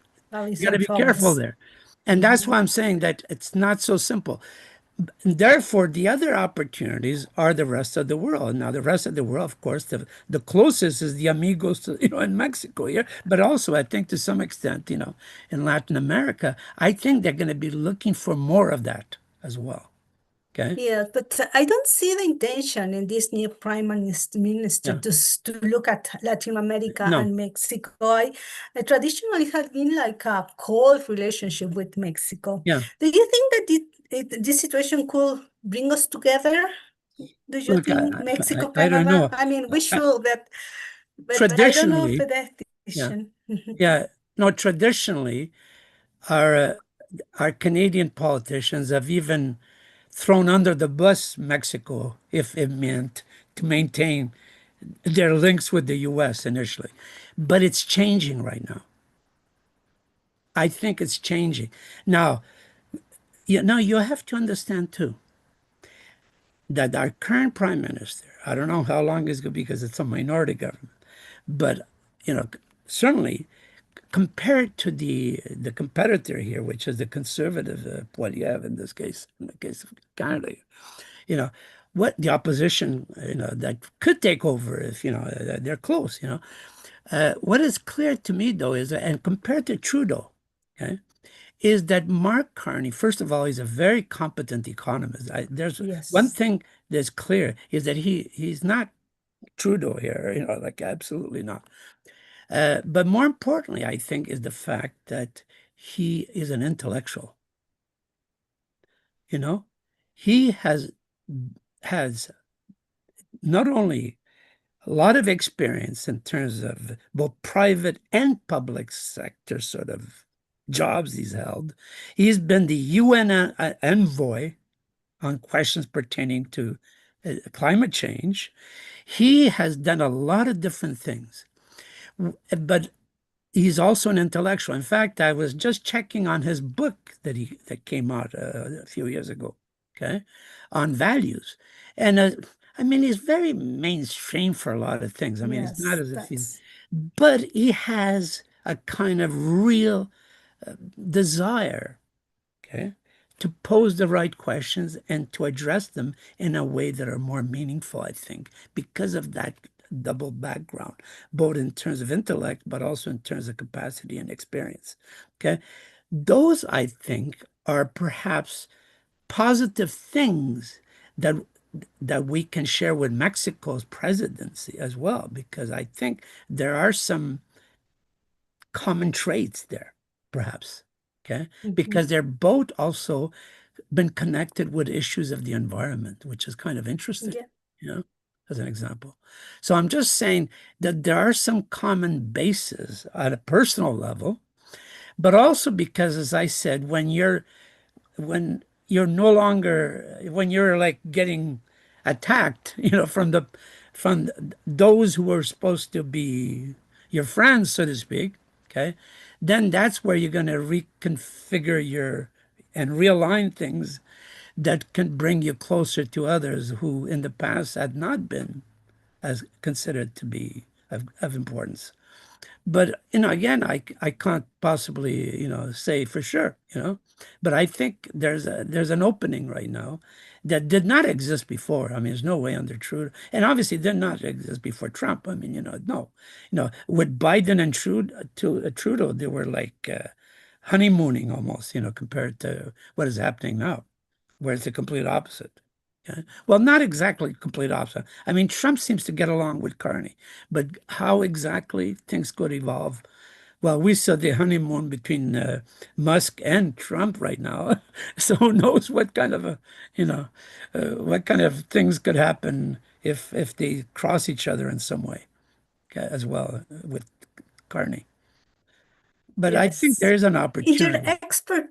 you got to some be careful troubles. there. And that's Mhm. why I'm saying that it's not so simple. Therefore, the other opportunities are the rest of the world. Now, the rest of the world, of course, the closest is the amigos, in Mexico here, but also I think to some extent, in Latin America, I think they're going to be looking for more of that as well. Okay. Yes, but I don't see the intention in this new prime minister Yeah. to look at Latin America No. and Mexico. I traditionally have been like a cold relationship with Mexico. Yeah. Do you think that this situation could bring us together? Do you Look, think Mexico, I don't Canada? know. I mean, we I, should, but I don't know if traditionally, that yeah, decision. yeah. No, traditionally, our uh, our Canadian politicians have even thrown under the bus Mexico if it meant to maintain their links with the U.S. initially. But it's changing right now. I think it's changing. Now, you have to understand too that our current prime minister, I don't know how long it's going to be because it's a minority government, but certainly compared to the competitor here, which is the conservative Poilievre in this case, in the case of Canada, you know, what the opposition, that could take over if, they're close. What is clear to me, though, is that, and compared to Trudeau, okay, is that Mark Carney, first of all, he's a very competent economist. There's one Yes. thing that's clear is that he's not Trudeau here, like absolutely not. But more importantly, I think, is the fact that he is an intellectual. You know, he has not only a lot of experience in terms of both private and public sector sort of jobs he's held. He's been the UN envoy on questions pertaining to climate change. He has done a lot of different things, but he's also an intellectual. In fact, I was just checking on his book that came out a few years ago, okay, on values, and I mean, he's very mainstream for a lot of things. I mean, it's not Yes, as if that's but he has a kind of real desire, okay, to pose the right questions and to address them in a way that are more meaningful, I think, because of that double background, both in terms of intellect, but also in terms of capacity and experience. Okay. Those, I think, are perhaps positive things that we can share with Mexico's presidency as well, because I think there are some common traits there, perhaps. Okay, Mhm. because they're both also been connected with issues of the environment, which is kind of interesting, Yeah. as an example. So I'm just saying that there are some common bases at a personal level, but also because, as I said, when you're no longer, when you're like getting attacked, from those who are supposed to be your friends, so to speak, okay, then that's where you're going to reconfigure and realign things that can bring you closer to others who in the past had not been as considered to be of importance. But, again, I can't possibly, say for sure, but I think there's an opening right now that did not exist before. I mean, there's no way under Trudeau, and obviously did not exist before Trump. I mean, no, with Biden and Trudeau, they were like honeymooning almost, compared to what is happening now, where it's the complete opposite. Yeah. Well, not exactly complete opposite. I mean, Trump seems to get along with Carney, but how exactly things could evolve? Well, we saw the honeymoon between Musk and Trump right now. So who knows what kind of what kind of things could happen if they cross each other in some way, okay, as well with Carney. But I think Yes. there is an In your opportunity. expert,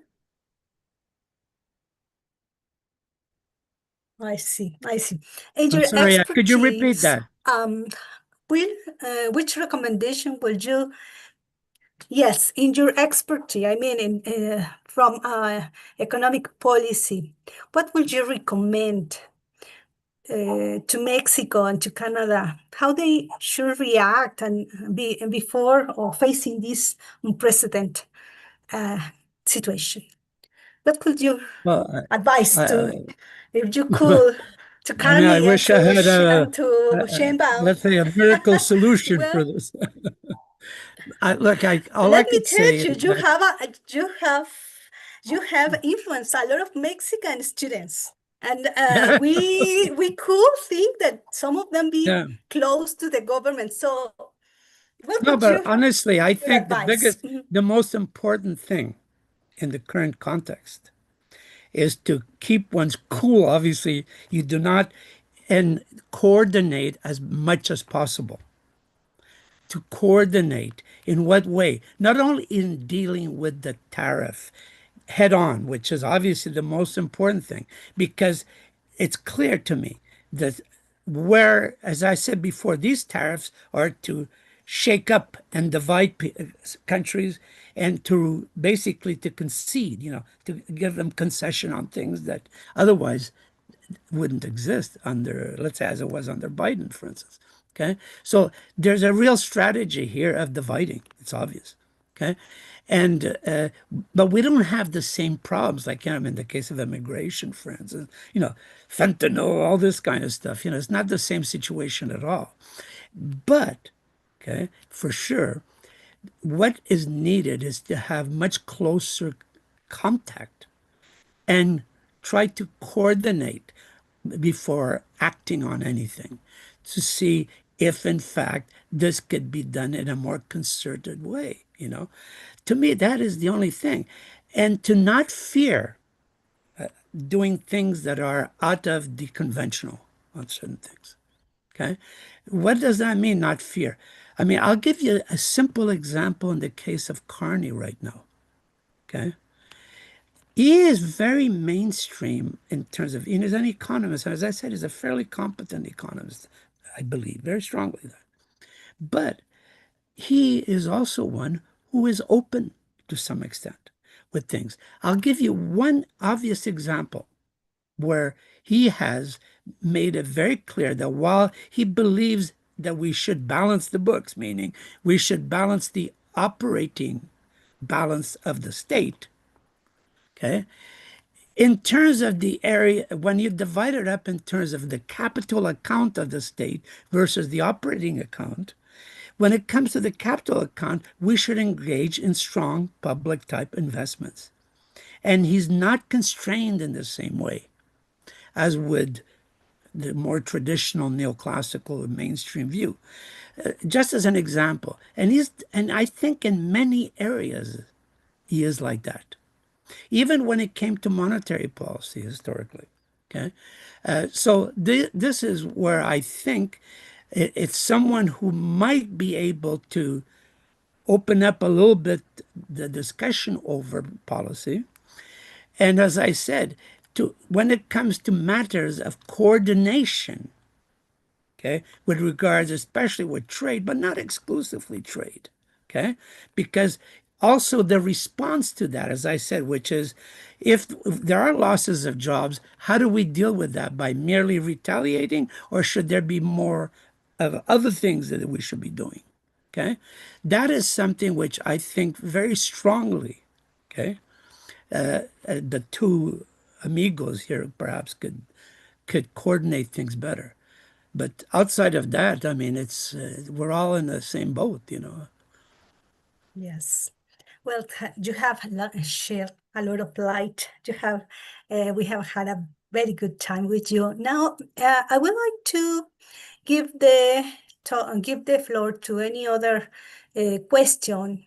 I see, I see. In I'm your sorry, could you repeat expertise, that? um, will which recommendation will you? Yes, in your expertise, I mean, from economic policy, what would you recommend to Mexico and to Canada? How they should react and be before or facing this unprecedented uh, situation? What could you Well, advise I, to, if you could, to I mean, I Carney and wish I had and to Sheinbaum? let's say, a miracle solution Well, for this. Look, all I let me could tell say is you, that, you have influenced a lot of Mexican students, and yeah, we could think that some of them be yeah. close to the government. So, what No, would but you honestly, I your think advice? Mhm. the most important thing in the current context is to keep one's cool. Obviously, you do not, and coordinate as much as possible. To coordinate in what way? Not only in dealing with the tariff head on, which is obviously the most important thing, because it's clear to me that where, as I said before, these tariffs are to shake up and divide countries and to basically to concede, to give them concession on things that otherwise wouldn't exist under, let's say, as it was under Biden, for instance. Okay. So there's a real strategy here of dividing. It's obvious. Okay. And, but we don't have the same problems, like, in the case of immigration, for instance, fentanyl, all this kind of stuff. It's not the same situation at all. But, okay, for sure, what is needed is to have much closer contact and try to coordinate before acting on anything to see if, in fact, this could be done in a more concerted way. To me, that is the only thing. And to not fear doing things that are out of the conventional on certain things. Okay. What does that mean, not fear? I mean, I'll give you a simple example in the case of Carney right now. Okay. He is very mainstream in terms of, he's an economist. And as I said, he's a fairly competent economist, I believe, very strongly that. But he is also one who is open to some extent with things. I'll give you one obvious example where he has made it very clear that while he believes that we should balance the books, meaning we should balance the operating balance of the state, okay, in terms of the area, when you divide it up in terms of the capital account of the state versus the operating account, when it comes to the capital account, we should engage in strong public type investments. And he's not constrained in the same way as would the more traditional neoclassical mainstream view. Just as an example, and I think in many areas he is like that. Even when it came to monetary policy historically. Okay, so this is where I think it's someone who might be able to open up a little bit the discussion over policy. And as I said, when it comes to matters of coordination, okay, with regards especially with trade, but not exclusively trade, okay, because also the response to that, as I said, which is if there are losses of jobs, how do we deal with that? By merely retaliating, or should there be more of other things that we should be doing? Okay, that is something which I think very strongly, okay, the two amigos here perhaps could coordinate things better. But outside of that, I mean, it's we're all in the same boat, you know. Yes. Well, you have shared a lot of light. We have had a very good time with you. Now, I would like to give give the floor to any other question.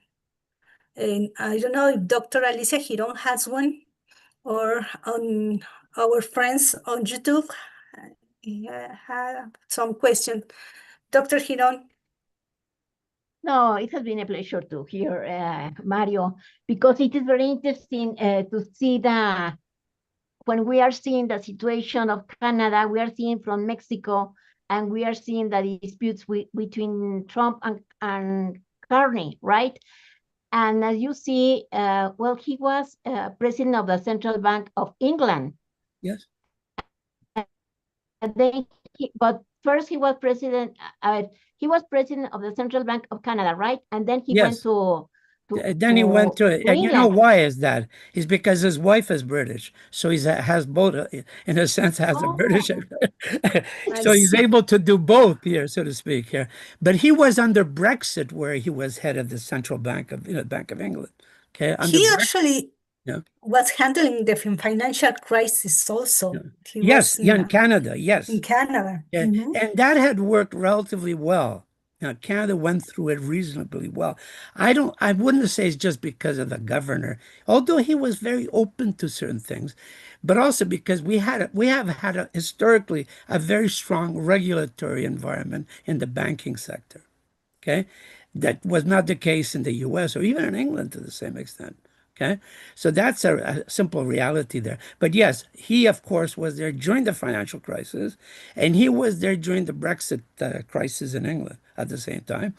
And I don't know if Dr. Alicia Girón has one, or on our friends on YouTube have some question. Dr. Girón. No, it has been a pleasure to hear Mario, because it is very interesting to see when we are seeing the situation of Canada, we are seeing from Mexico, and we are seeing the disputes between Trump and Carney, right? And as you see, well, he was president of the Central Bank of England. Yes. And then but first he was president of the Central Bank of Canada, right? And then he went Yes. to Then he went to and you know England. why is that? Is because his wife is British, so he has both. In a sense, has a British. I So he's see. able to do both here, so to speak. Here, but he was under Brexit, where he was head of the Central Bank of Bank of England. Okay, under He Brexit. actually Yeah. was handling the financial crisis also. Yeah. He Yes, was yeah, in Canada, in yes. Canada. Yeah, and that had worked relatively well. Now, Canada went through it reasonably well. I wouldn't say it's just because of the governor, although he was very open to certain things, but also because we have had historically a very strong regulatory environment in the banking sector. Okay, that was not the case in the U.S. or even in England to the same extent. Okay, so that's a simple reality there. But yes, he of course was there during the financial crisis, and he was there during the Brexit crisis in England at the same time.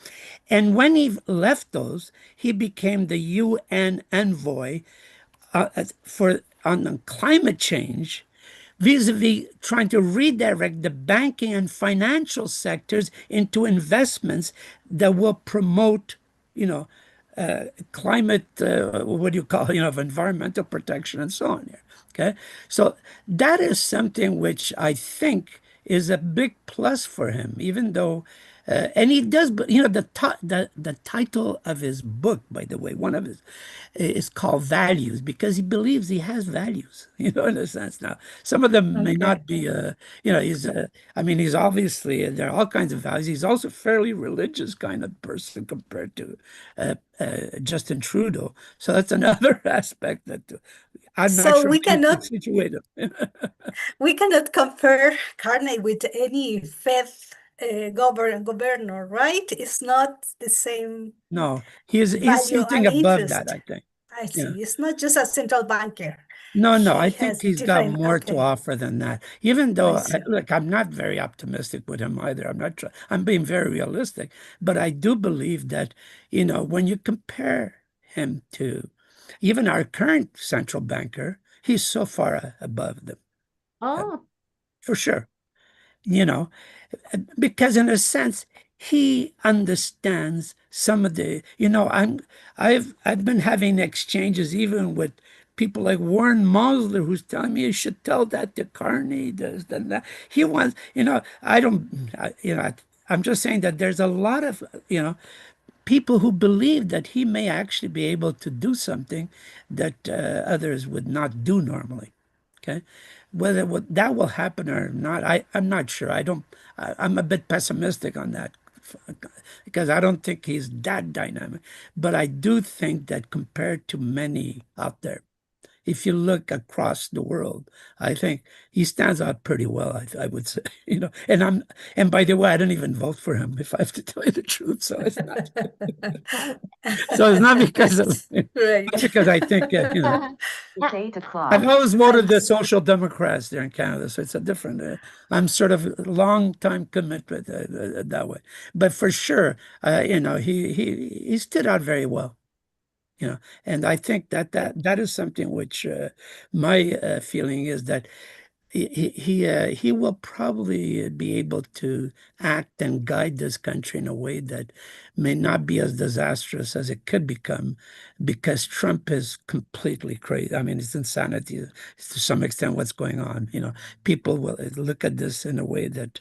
And when he left those, he became the UN envoy on climate change, vis-a-vis trying to redirect the banking and financial sectors into investments that will promote, climate, what do you call, of environmental protection and so on here. Okay. So that is something which I think is a big plus for him, even though, and he does, but the title of his book, by the way, one of his is called Values, because he believes he has values, in a sense. Now, some of them may not be, he's obviously, there are all kinds of values. He's also a fairly religious kind of person compared to Justin Trudeau. So that's another aspect that I'm not So sure how you could situate him. we cannot compare Carney with any Fed governor, right? It's not the same No, he's value something and above that, interest. I think. I Yeah. see. It's not just a central banker. No, I He think has he's got different, more to okay, offer than that. Even I though, see. look, I'm not very optimistic with him either. I'm being very realistic. But I do believe that, when you compare him to even our current central banker, he's so far above them, Oh, for sure. You know, because in a sense he understands some of the I've been having exchanges even with people like Warren Mosler, who's telling me you should tell that to Carney, this and that. He wants, I don't, I'm just saying that there's a lot of people who believe that he may actually be able to do something that others would not do normally. Okay, whether that will happen or not, I'm not sure. I'm a bit pessimistic on that because I don't think he's that dynamic. But I do think that compared to many out there, if you look across the world, I think he stands out pretty well, I would say, and by the way, I don't even vote for him, if I have to tell you the truth. So it's not, because of, Right. not because I think, It's 8 o'clock. I've always voted the Social Democrats there in Canada, so it's a different, I'm sort of long-time commitment that way. But for sure, he stood out very well. And I think that is something which my feeling is that he will probably be able to act and guide this country in a way that may not be as disastrous as it could become, because Trump is completely crazy. I mean, it's insanity to some extent what's going on. People will look at this in a way that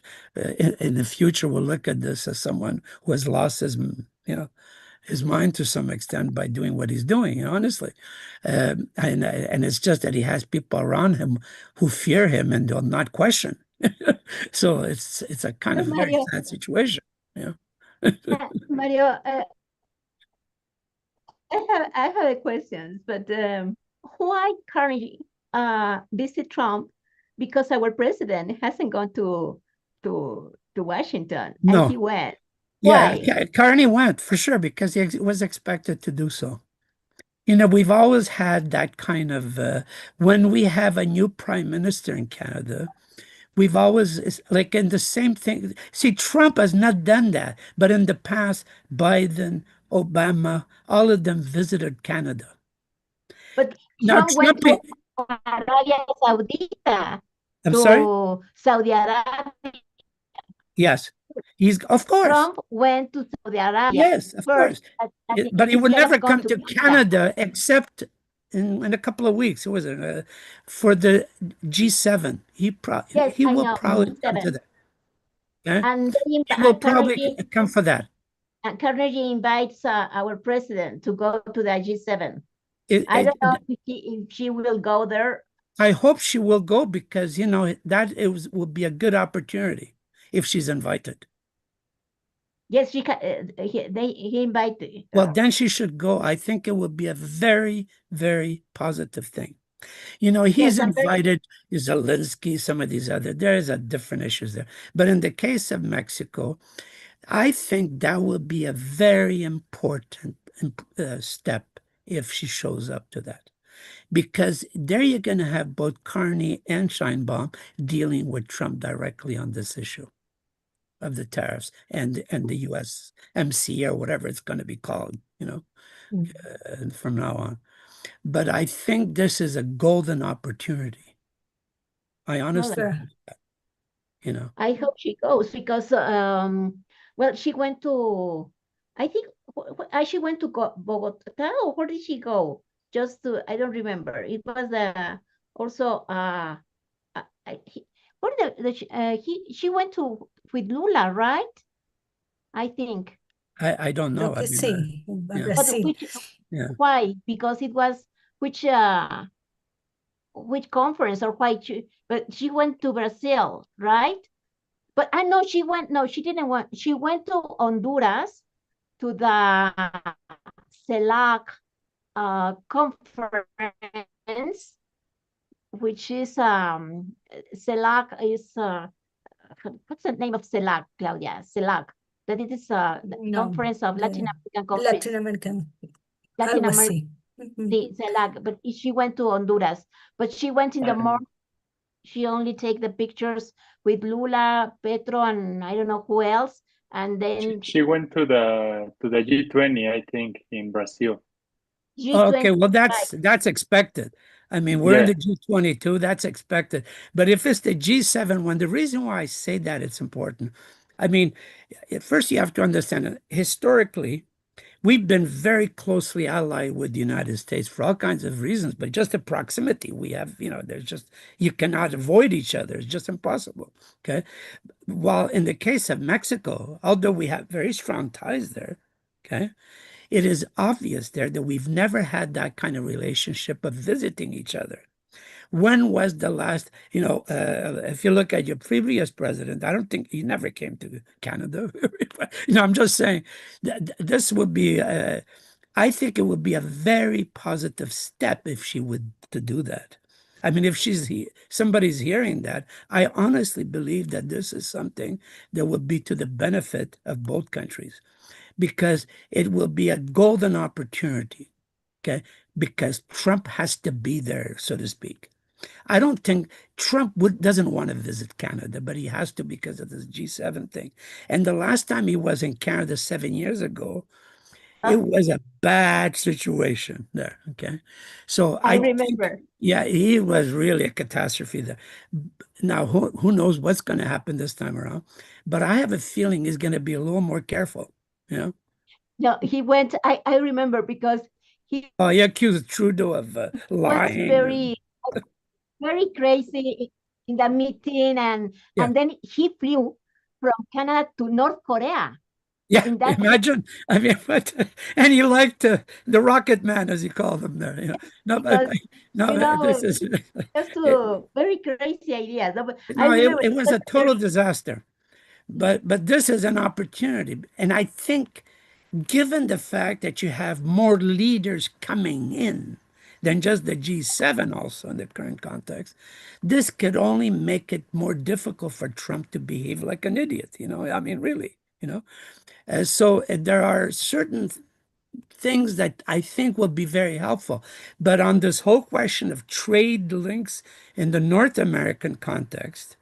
in the future will look at this as someone who has lost his mind to some extent by doing what he's doing, honestly. And it's just that he has people around him who fear him and will not question. So it's a kind of very Mario, sad situation. Mario, I have a question, but why currently visit Trump? Because our president hasn't gone to Washington, No. and he went. Yeah, Why? Carney went for sure because he was expected to do so. We've always had that kind of, when we have a new prime minister in Canada, we've always, like in the same thing. See, Trump has not done that, but in the past, Biden, Obama, all of them visited Canada. But Now, Trump went to Arabia Saudita, I'm sorry? Saudi Arabia. Yes, of course. Trump went to Saudi Arabia. Yes, of course. But he would instead of never going come to Canada except in a couple of weeks. Was it for the G7? Yes, He I will know, probably come to G7. that. Okay? And He will probably come for that. And Carnegie invites our president to go to the G7. I don't know if she will go there. I hope she will go because, that will be a good opportunity if she's invited. Yes, she can. He invited. Well, then she should go. I think it would be a very, very positive thing. He's Yes, invited Zelensky, some of these there's different issues there. But in the case of Mexico, I think that will be a very important step if she shows up to that. Because there you're going to have both Carney and Sheinbaum dealing with Trump directly on this issue of the tariffs and the USMC or whatever it's going to be called, from now on. But I think this is a golden opportunity. I honestly believe that, I hope she goes because, well, she went to, I think, she went to Bogota, or where did she go? I don't remember. It was also, she went with Lula, right? I think. I don't know. Creo que sí. But Yeah. why? Because it was which conference or why? But she went to Brazil, right? But I know she went. No, she didn't want. She went to Honduras to the CELAC conference, which is CELAC is what's the name of CELAC, Claudia? CELAC. That it is the conference of Latin American countries. Latin American. Latin Algo America. así. Sí, CELAC, but she went to Honduras. But she went in the morning. She only take the pictures with Lula, Petro, and I don't know who else. And then She went to the G20, I think, in Brazil. G20, Okay, well, that's expected. I mean, we're in the G22, that's expected. But if it's the G7 one, the reason why I say that it's important, I mean, at first you have to understand that historically, we've been very closely allied with the United States for all kinds of reasons, but just the proximity we have, there's just, you cannot avoid each other. It's just impossible, okay? While in the case of Mexico, although we have very strong ties there, okay? It is obvious there that we've never had that kind of relationship of visiting each other. When was the last, if you look at your previous president, I don't think he never came to Canada. I'm just saying this would be, I think it would be a very positive step if she would to do that. I mean, if somebody's hearing that, I honestly believe that this is something that would be to the benefit of both countries, because it will be a golden opportunity, okay? Because Trump has to be there, so to speak. I don't think Trump doesn't want to visit Canada, but he has to because of this G7 thing. And the last time he was in Canada 7 years ago, it was a bad situation there, okay? So I think, remember. yeah, he was really a catastrophe there. Now, who knows what's going to happen this time around? But I have a feeling he's going to be a little more careful, No, he went, I remember because he he accused Trudeau of was lying. very crazy in the meeting, and Yeah. and then he flew from Canada to North Korea. Yeah, in that imagine. I mean, and he liked the Rocket Man, as he called him there. No, because, this is just very crazy ideas. I no, remember it was a total disaster. But this is an opportunity, and I think, given the fact that you have more leaders coming in than just the G7, also in the current context, this could only make it more difficult for Trump to behave like an idiot. I mean, really. So there are certain things that I think will be very helpful. But on this whole question of trade links in the North American context,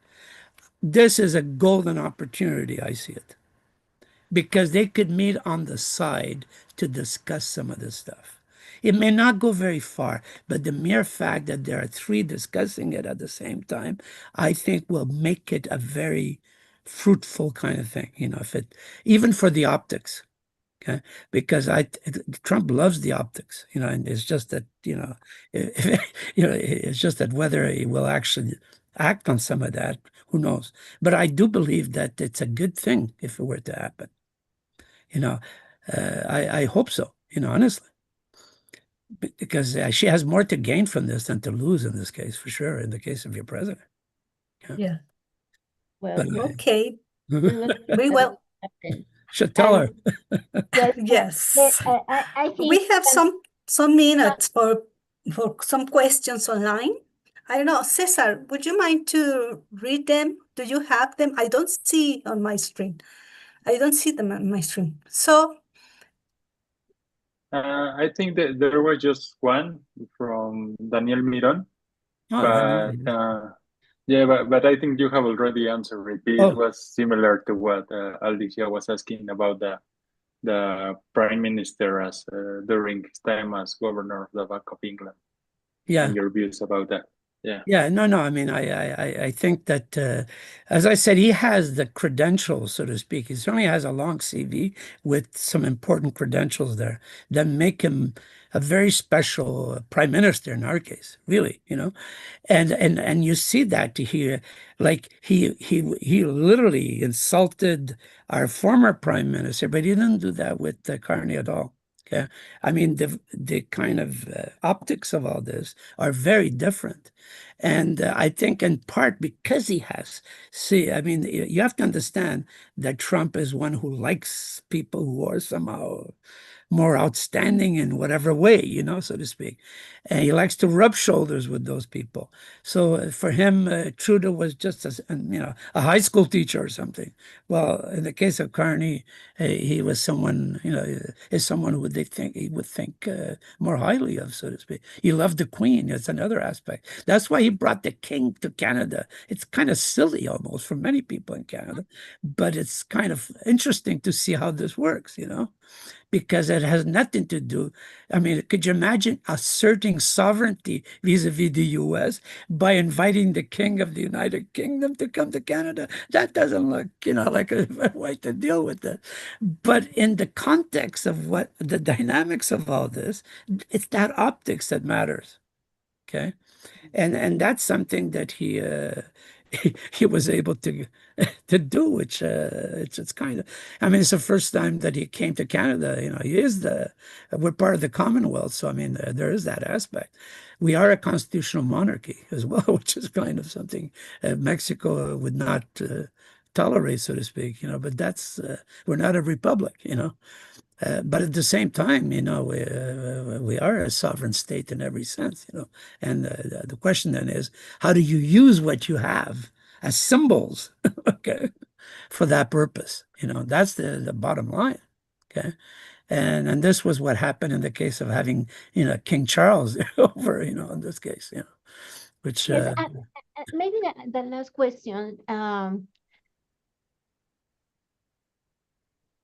this is a golden opportunity, I see it, because they could meet on the side to discuss some of this stuff. It may not go very far, but the mere fact that there are three discussing it at the same time, I think will make it a very fruitful kind of thing, even for the optics. Okay, because Trump loves the optics, and it's just that, it's just that whether he will actually act on some of that, who knows? But I do believe that it's a good thing if it were to happen. I hope so, honestly, because she has more to gain from this than to lose in this case, for sure, in the case of your president. Yeah. Well, Okay. we will. Should tell her. Yes. I think We have some minutes for some questions online. I don't know, César, would you mind to read them? Do you have them? I don't see on my screen. I don't see them on my screen. So I think that there was just one from Daniel Miron, but I think you have already answered it. It was similar to what Alicia was asking about the Prime Minister as during his time as Governor of the Bank of England. Yeah. And your views about that. Yeah, no. I mean, I think that, as I said, he has the credentials, so to speak. He certainly has a long CV with some important credentials there that make him a very special prime minister in our case, really, and you see that here, like he literally insulted our former prime minister, but he didn't do that with Carney at all. Okay, I mean the kind of optics of all this are very different. And I think in part because he has, I mean, you have to understand that Trump is one who likes people who are somehow more outstanding in whatever way, so to speak. And he likes to rub shoulders with those people. So for him, Trudeau was just a high school teacher or something. Well, in the case of Carney, he was someone, is someone who he would think more highly of, so to speak. He loved the Queen. It's another aspect. That's why he brought the King to Canada. It's kind of silly almost for many people in Canada, but it's kind of interesting to see how this works, because it has nothing to do. I mean, could you imagine asserting sovereignty vis-a-vis the U.S. by inviting the King of the United Kingdom to come to Canada? That doesn't look, like a way to deal with it. But in the context of what the dynamics of all this, it's that optics that matters. Okay. And that's something that he he was able to do, which it's kind of, I mean, it's the first time that he came to Canada. You know, we're part of the Commonwealth, so I mean, there is that aspect. We are a constitutional monarchy as well, which is kind of something Mexico would not tolerate, so to speak. You know, but that's we're not a republic. You know. But at the same time, you know, we are a sovereign state in every sense, you know. And the question then is, how do you use what you have as symbols, okay, for that purpose? You know, that's the bottom line, okay. And this was what happened in the case of having, you know, King Charles over, you know, in this case, you know, which Yes, maybe the last question.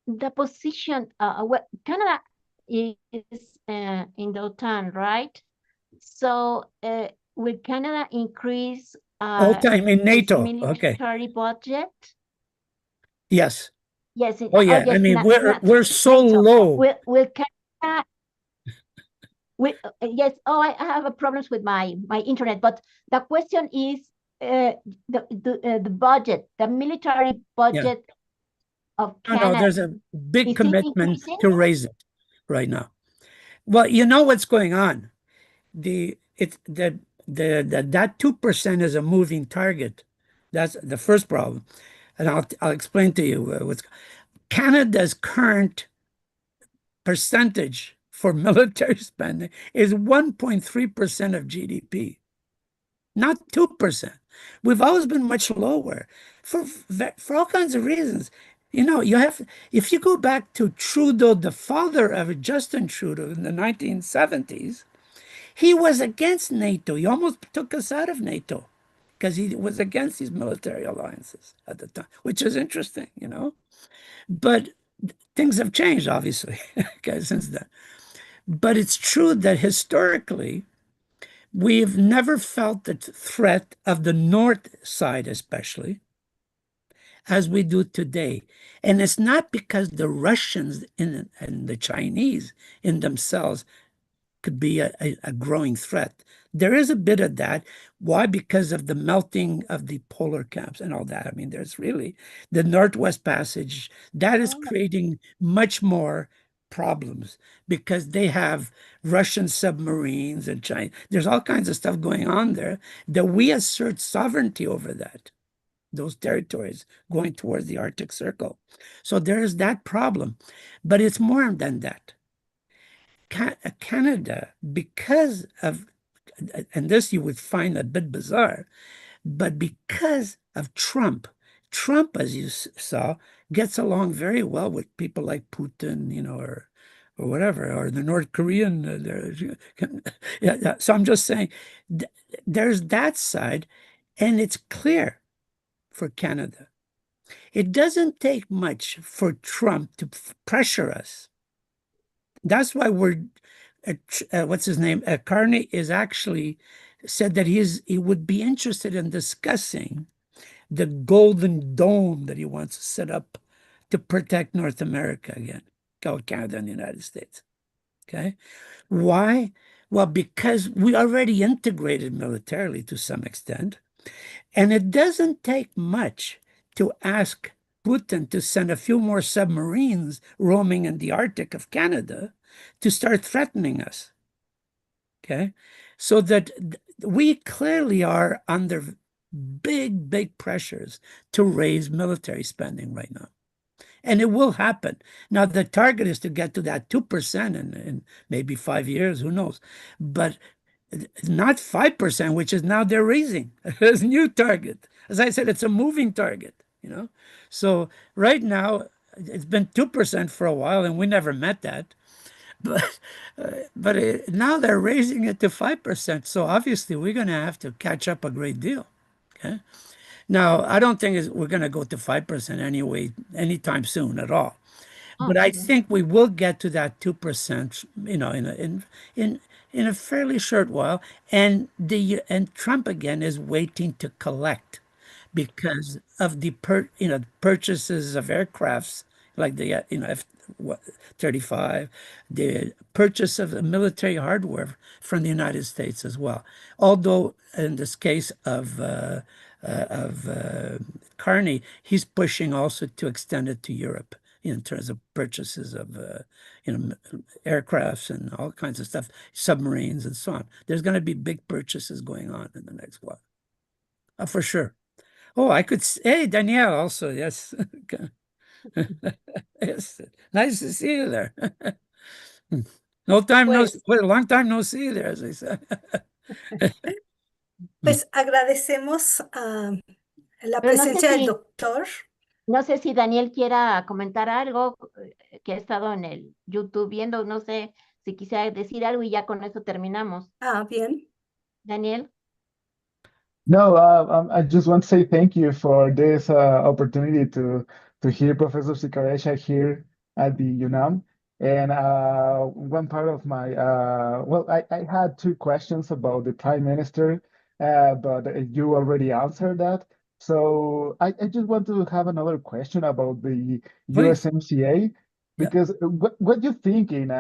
The position, well, Canada is in the OTAN, right? So will Canada increase in its NATO, okay, military budget? yes. Yes. Oh yeah, yes, I mean, we're so NATO. low. Will Canada? Yes. Oh, I have problems with my internet, but the question is the budget, the military budget. Yeah. Of No, Canada. there's a big Is it commitment increasing? to raise it right now. Well, you know what's going on. That 2% is a moving target. That's the first problem. And I'll explain to you what's Canada's current percentage for military spending is 1.3% of GDP, not 2%. We've always been much lower for all kinds of reasons. You know, if you go back to Trudeau, the father of Justin Trudeau in the 1970s, he was against NATO. He almost took us out of NATO because he was against these military alliances at the time, which is interesting, you know. But things have changed, obviously, okay, since then. But it's true that historically, we've never felt the threat of the North side, especially, as we do today. And it's not because the Russians and the Chinese in themselves could be a growing threat. There is a bit of that. Why? Because of the melting of the polar caps and all that. I mean, there's really the Northwest Passage that is creating much more problems because they have Russian submarines and China. There's all kinds of stuff going on there that we assert sovereignty over that, those territories going towards the Arctic Circle. So there is that problem, but it's more than that. Canada, because of, and this you would find a bit bizarre, but because of Trump, as you saw, gets along very well with people like Putin, you know, or whatever, or the North Korean. Yeah, so I'm just saying, there's that side, and it's clear for Canada. It doesn't take much for Trump to pressure us. That's why we're, what's his name? Carney is actually said that he would be interested in discussing the golden dome that he wants to set up to protect North America again, Canada and the United States. Okay. Why? Well, because we already integrated militarily to some extent, and it doesn't take much to ask Putin to send a few more submarines roaming in the Arctic of Canada to start threatening us. Okay, so that we clearly are under big pressures to raise military spending right now. And it will happen. Now, the target is to get to that 2% in maybe 5 years, who knows? But not 5%, which is now they're raising. It's a new target. As I said, it's a moving target, you know? So right now, it's been 2% for a while, and we never met that. But now they're raising it to 5%. So obviously, we're going to have to catch up a great deal. Okay. Now, I don't think we're going to go to 5% anyway, anytime soon at all. But I think we will get to that 2%, you know, in a fairly short while. And Trump again is waiting to collect because of the purchases of aircrafts like the F-35, the purchase of military hardware from the United States as well. Although in this case of Carney, he's pushing also to extend it to Europe in terms of purchases of aircrafts and all kinds of stuff, submarines and so on. There's going to be big purchases going on in the next while, for sure. Oh, hey, Danielle also, yes. Yes, nice to see you there. Long time no see there, as I said. Pues agradecemos la Pero no sé presencia del si- doctor. No sé si Daniel quiera comentar algo que ha estado en el YouTube viendo, no sé si quisiera decir algo y ya con eso terminamos. Bien. Daniel. No, I just want to say thank you for this opportunity to hear Professor Seccareccia here at the UNAM. And one part of my, well, I had two questions about the Prime Minister, but you already answered that. So I just want to have another question about the Please. USMCA, because what you think in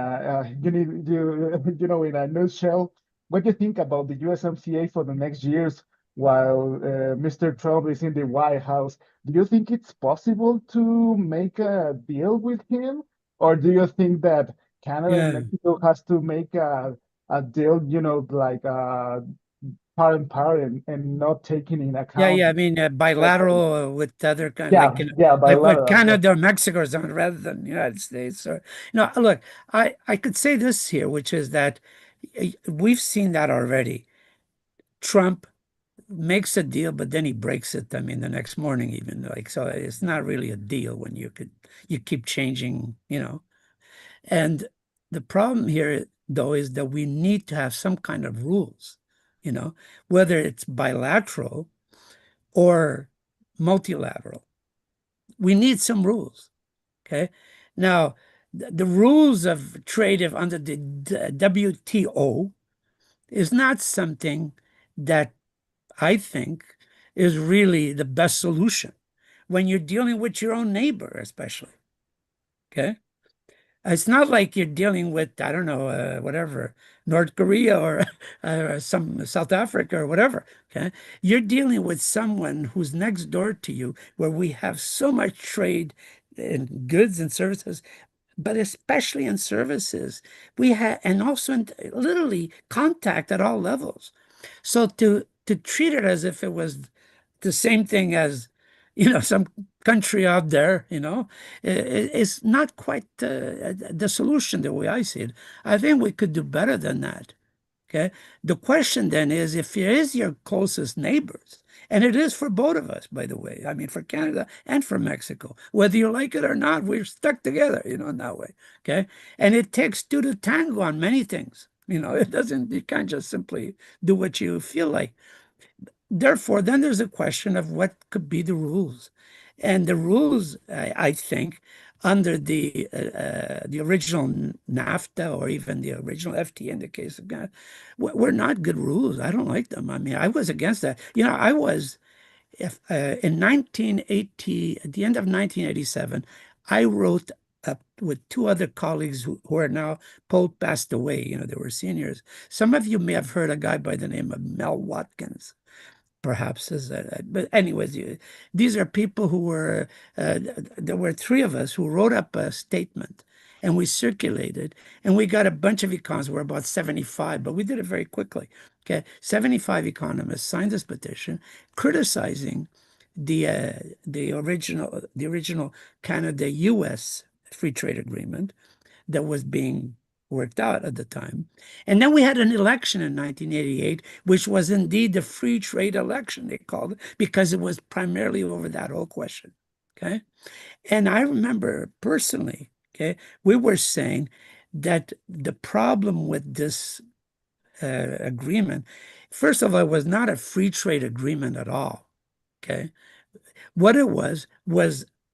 you know, in a nutshell, what do you think about the USMCA for the next years while Mr. Trump is in the White House? Do you think it's possible to make a deal with him? Or do you think that Canada and Mexico has to make a deal, you know, like part and part and not taking in account? I mean bilateral with other kind, like bilateral, what Canada or Mexico is on rather than the United States. Or look, I could say this here, which is that we've seen that already. Trump makes a deal, but then he breaks it. I mean, the next morning, even so, it's not really a deal when you keep changing, And the problem here, though, is that we need to have some kind of rules, whether it's bilateral or multilateral. We need some rules. Okay. Now, the rules of trade under the WTO is not something that I think is really the best solution when you're dealing with your own neighbor, especially. Okay. It's not like you're dealing with, I don't know, whatever, North Korea or some South Africa or whatever. Okay. You're dealing with someone who's next door to you, where we have so much trade in goods and services, but especially in services. We have, and also in literally contact at all levels. So to treat it as if it was the same thing as, some country out there, it's not quite the solution the way I see it. I think we could do better than that. Okay. The question then is, if it is your closest neighbors, and it is for both of us, by the way, I mean, for Canada and for Mexico, whether you like it or not, we're stuck together, in that way. Okay. And it takes two to tango on many things. You can't just simply do what you feel like. Therefore, then there's a question of what could be the rules. And the rules, I think, under the original NAFTA or even the original FTA in the case of Canada, were not good rules. I don't like them. I mean, I was against that. I was, in 1980, at the end of 1987, I wrote with two other colleagues who are now both passed away. They were seniors. Some of you may have heard a guy by the name of Mel Watkins. Perhaps but anyways, these are people who were, there were three of us who wrote up a statement and we circulated, and we got a bunch of economists. We're about 75, but we did it very quickly. Okay, 75 economists signed this petition criticizing the original Canada-US free trade agreement that was being worked out at the time. And then we had an election in 1988, which was indeed the free trade election, they called it, because it was primarily over that whole question. Okay. And I remember personally, okay, we were saying that the problem with this agreement, first of all, it was not a free trade agreement at all. Okay. What it was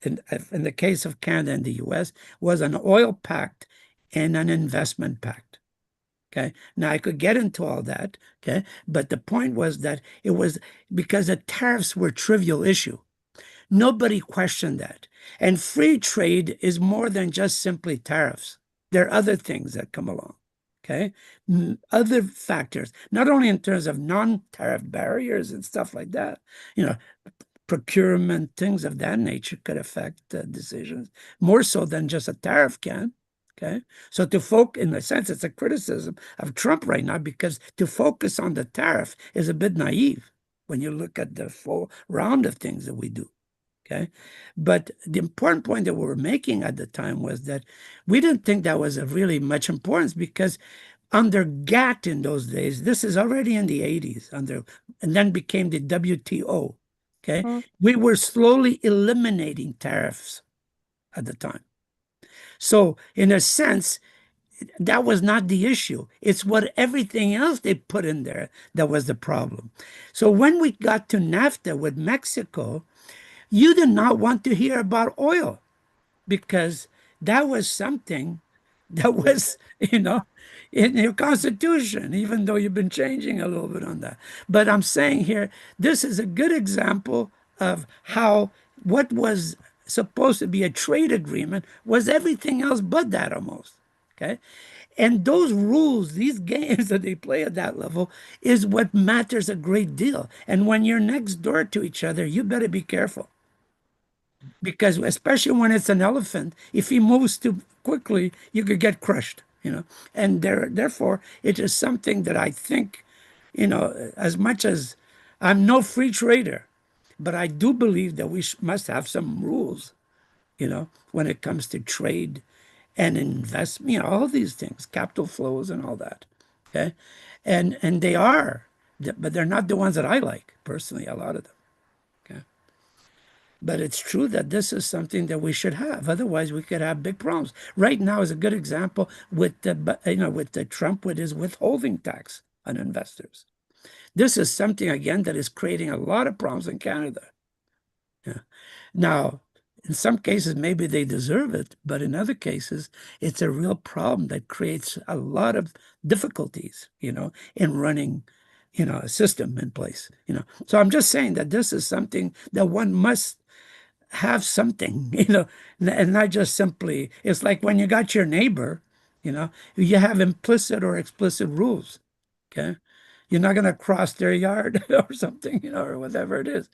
in the case of Canada and the US, was an oil pact and an investment pact. Okay. Now I could get into all that. Okay. But the point was that it was because the tariffs were a trivial issue. Nobody questioned that. And free trade is more than just simply tariffs. There are other things that come along. okay? Other factors, not only in terms of non-tariff barriers and stuff like that, procurement, things of that nature could affect decisions more so than just a tariff can. Okay, so in a sense, it's a criticism of Trump right now, because to focus on the tariff is a bit naive when you look at the full round of things that we do. Okay, but the important point that we were making at the time was that we didn't think that was of really much importance, because under GATT in those days, this is already in the 80s, and then became the WTO. Okay, we were slowly eliminating tariffs at the time. So in a sense, that was not the issue. It's what everything else they put in there that was the problem. So when we got to NAFTA with Mexico, you did not want to hear about oil, because that was something that was, in your constitution, even though you've been changing a little bit on that. But I'm saying here, this is a good example of how what was supposed to be a trade agreement was everything else but that, almost. Okay, and those rules, these games that they play at that level, is what matters a great deal. And when you're next door to each other, you better be careful, because especially when it's an elephant, if he moves too quickly, you could get crushed. And therefore, it is something that I think, as much as I'm no free trader, but I do believe that we must have some rules, when it comes to trade and investment, all these things, capital flows and all that. Okay, and they are, but they're not the ones that I like personally. A lot of them. Okay, but it's true that this is something that we should have. Otherwise, we could have big problems. Right now is a good example with the Trump with his withholding tax on investors. This is something again that is creating a lot of problems in Canada. Yeah. Now, in some cases, maybe they deserve it, but in other cases, it's a real problem that creates a lot of difficulties, in running, a system in place, So I'm just saying that this is something that one must have something, and not just simply, it's like when you got your neighbor, you have implicit or explicit rules, okay? You're not going to cross their yard or something, or whatever it is.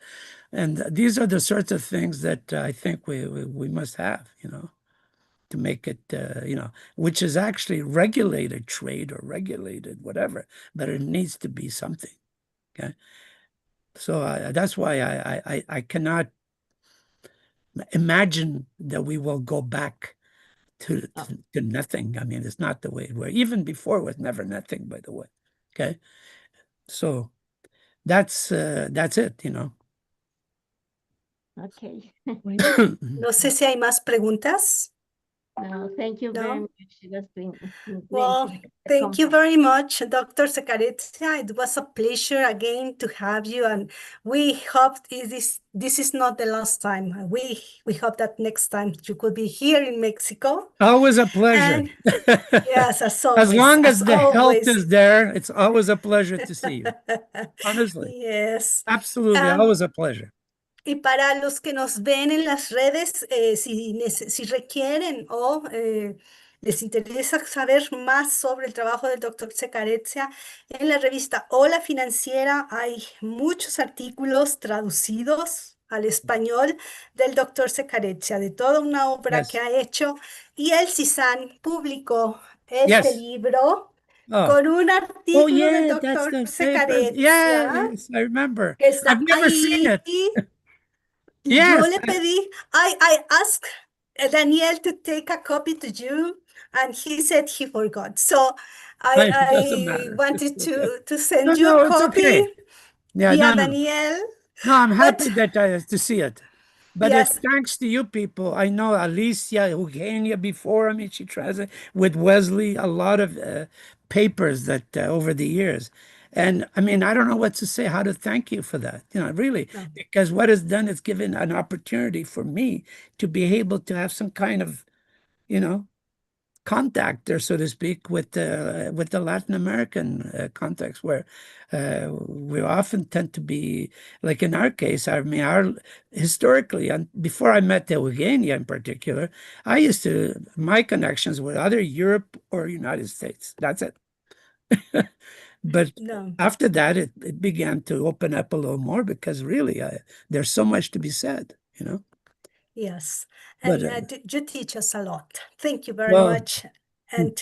And these are the sorts of things that I think we must have, to make it, which is actually regulated trade or regulated whatever, but it needs to be something, okay? So that's why I cannot imagine that we will go back to nothing. I mean, it's not the way it was. Even before, it was never nothing, by the way, okay? So that's it, Okay. No sé si hay más preguntas. No, thank you very No? much. That's been Well, thank you very much, Dr. Seccareccia. It was a pleasure again to have you, and we hope this is not the last time. We hope that next time you could be here in Mexico. Always a pleasure. And yes, as always. As long as the health always. is there, it's always a pleasure to see you. Honestly. Yes. Absolutely, always a pleasure. Y para los que nos ven en las redes, si requieren o les interesa saber más sobre el trabajo del doctor Seccareccia, en la revista Hola Financiera hay muchos artículos traducidos al español del doctor Seccareccia, de toda una obra que ha hecho, y el CISAN publicó este libro con un artículo del doctor Seccareccia. Yes, I remember. Que está I've never seen it. Yo le pedí, I asked Daniel to take a copy to you, and he said he forgot. So I wanted to send you a copy. Okay. Yeah, Daniel. No, I'm happy to see it. But yes. it's thanks to you people. I know Alicia, Eugenia before, she translated with Wesley, a lot of papers that over the years. And I don't know what to say, how to thank you for that, really, because what it's done is given an opportunity for me to be able to have some kind of, contact there, so to speak, with the Latin American context, where we often tend to be, like in our case, I mean, historically, and before I met Eugenia in particular, my connections were either Europe or United States. That's it. But No. after that, it began to open up a little more, because really, there's so much to be said, you know. Yes, But, and you teach us a lot. Thank you very well, much. And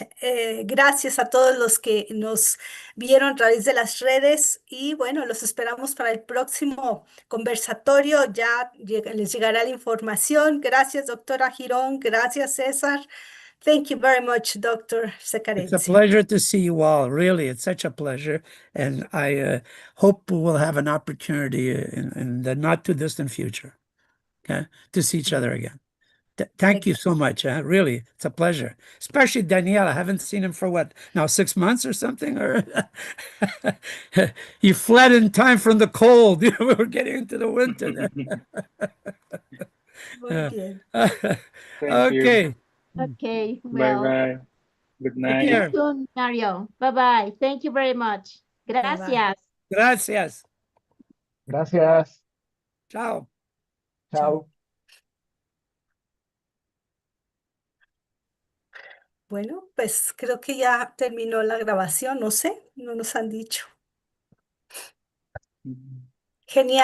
gracias a todos los que nos vieron a través de las redes. Y bueno, los esperamos para el próximo conversatorio. Ya les llegará la información. Gracias, doctora Girón. Gracias, César. Thank you very much, Dr. It's a Seccareccia. pleasure to see you all. Really, it's such a pleasure. And I hope we'll have an opportunity in the not too distant future, okay, to see each other again. Thank you so much. Really, it's a pleasure. Especially Danielle. I haven't seen him for what, now 6 months or something? Or you fled in time from the cold. We were getting into the winter there. Muy bien. Thank you. Okay. Okay, Bye well, bye. Good see night. you care. soon, Mario. Bye-bye. Thank you very much. Bye-bye. Gracias. Gracias. Gracias. Ciao. Chao. Bueno, pues creo que ya terminó la grabación. No sé, no nos han dicho. Genial.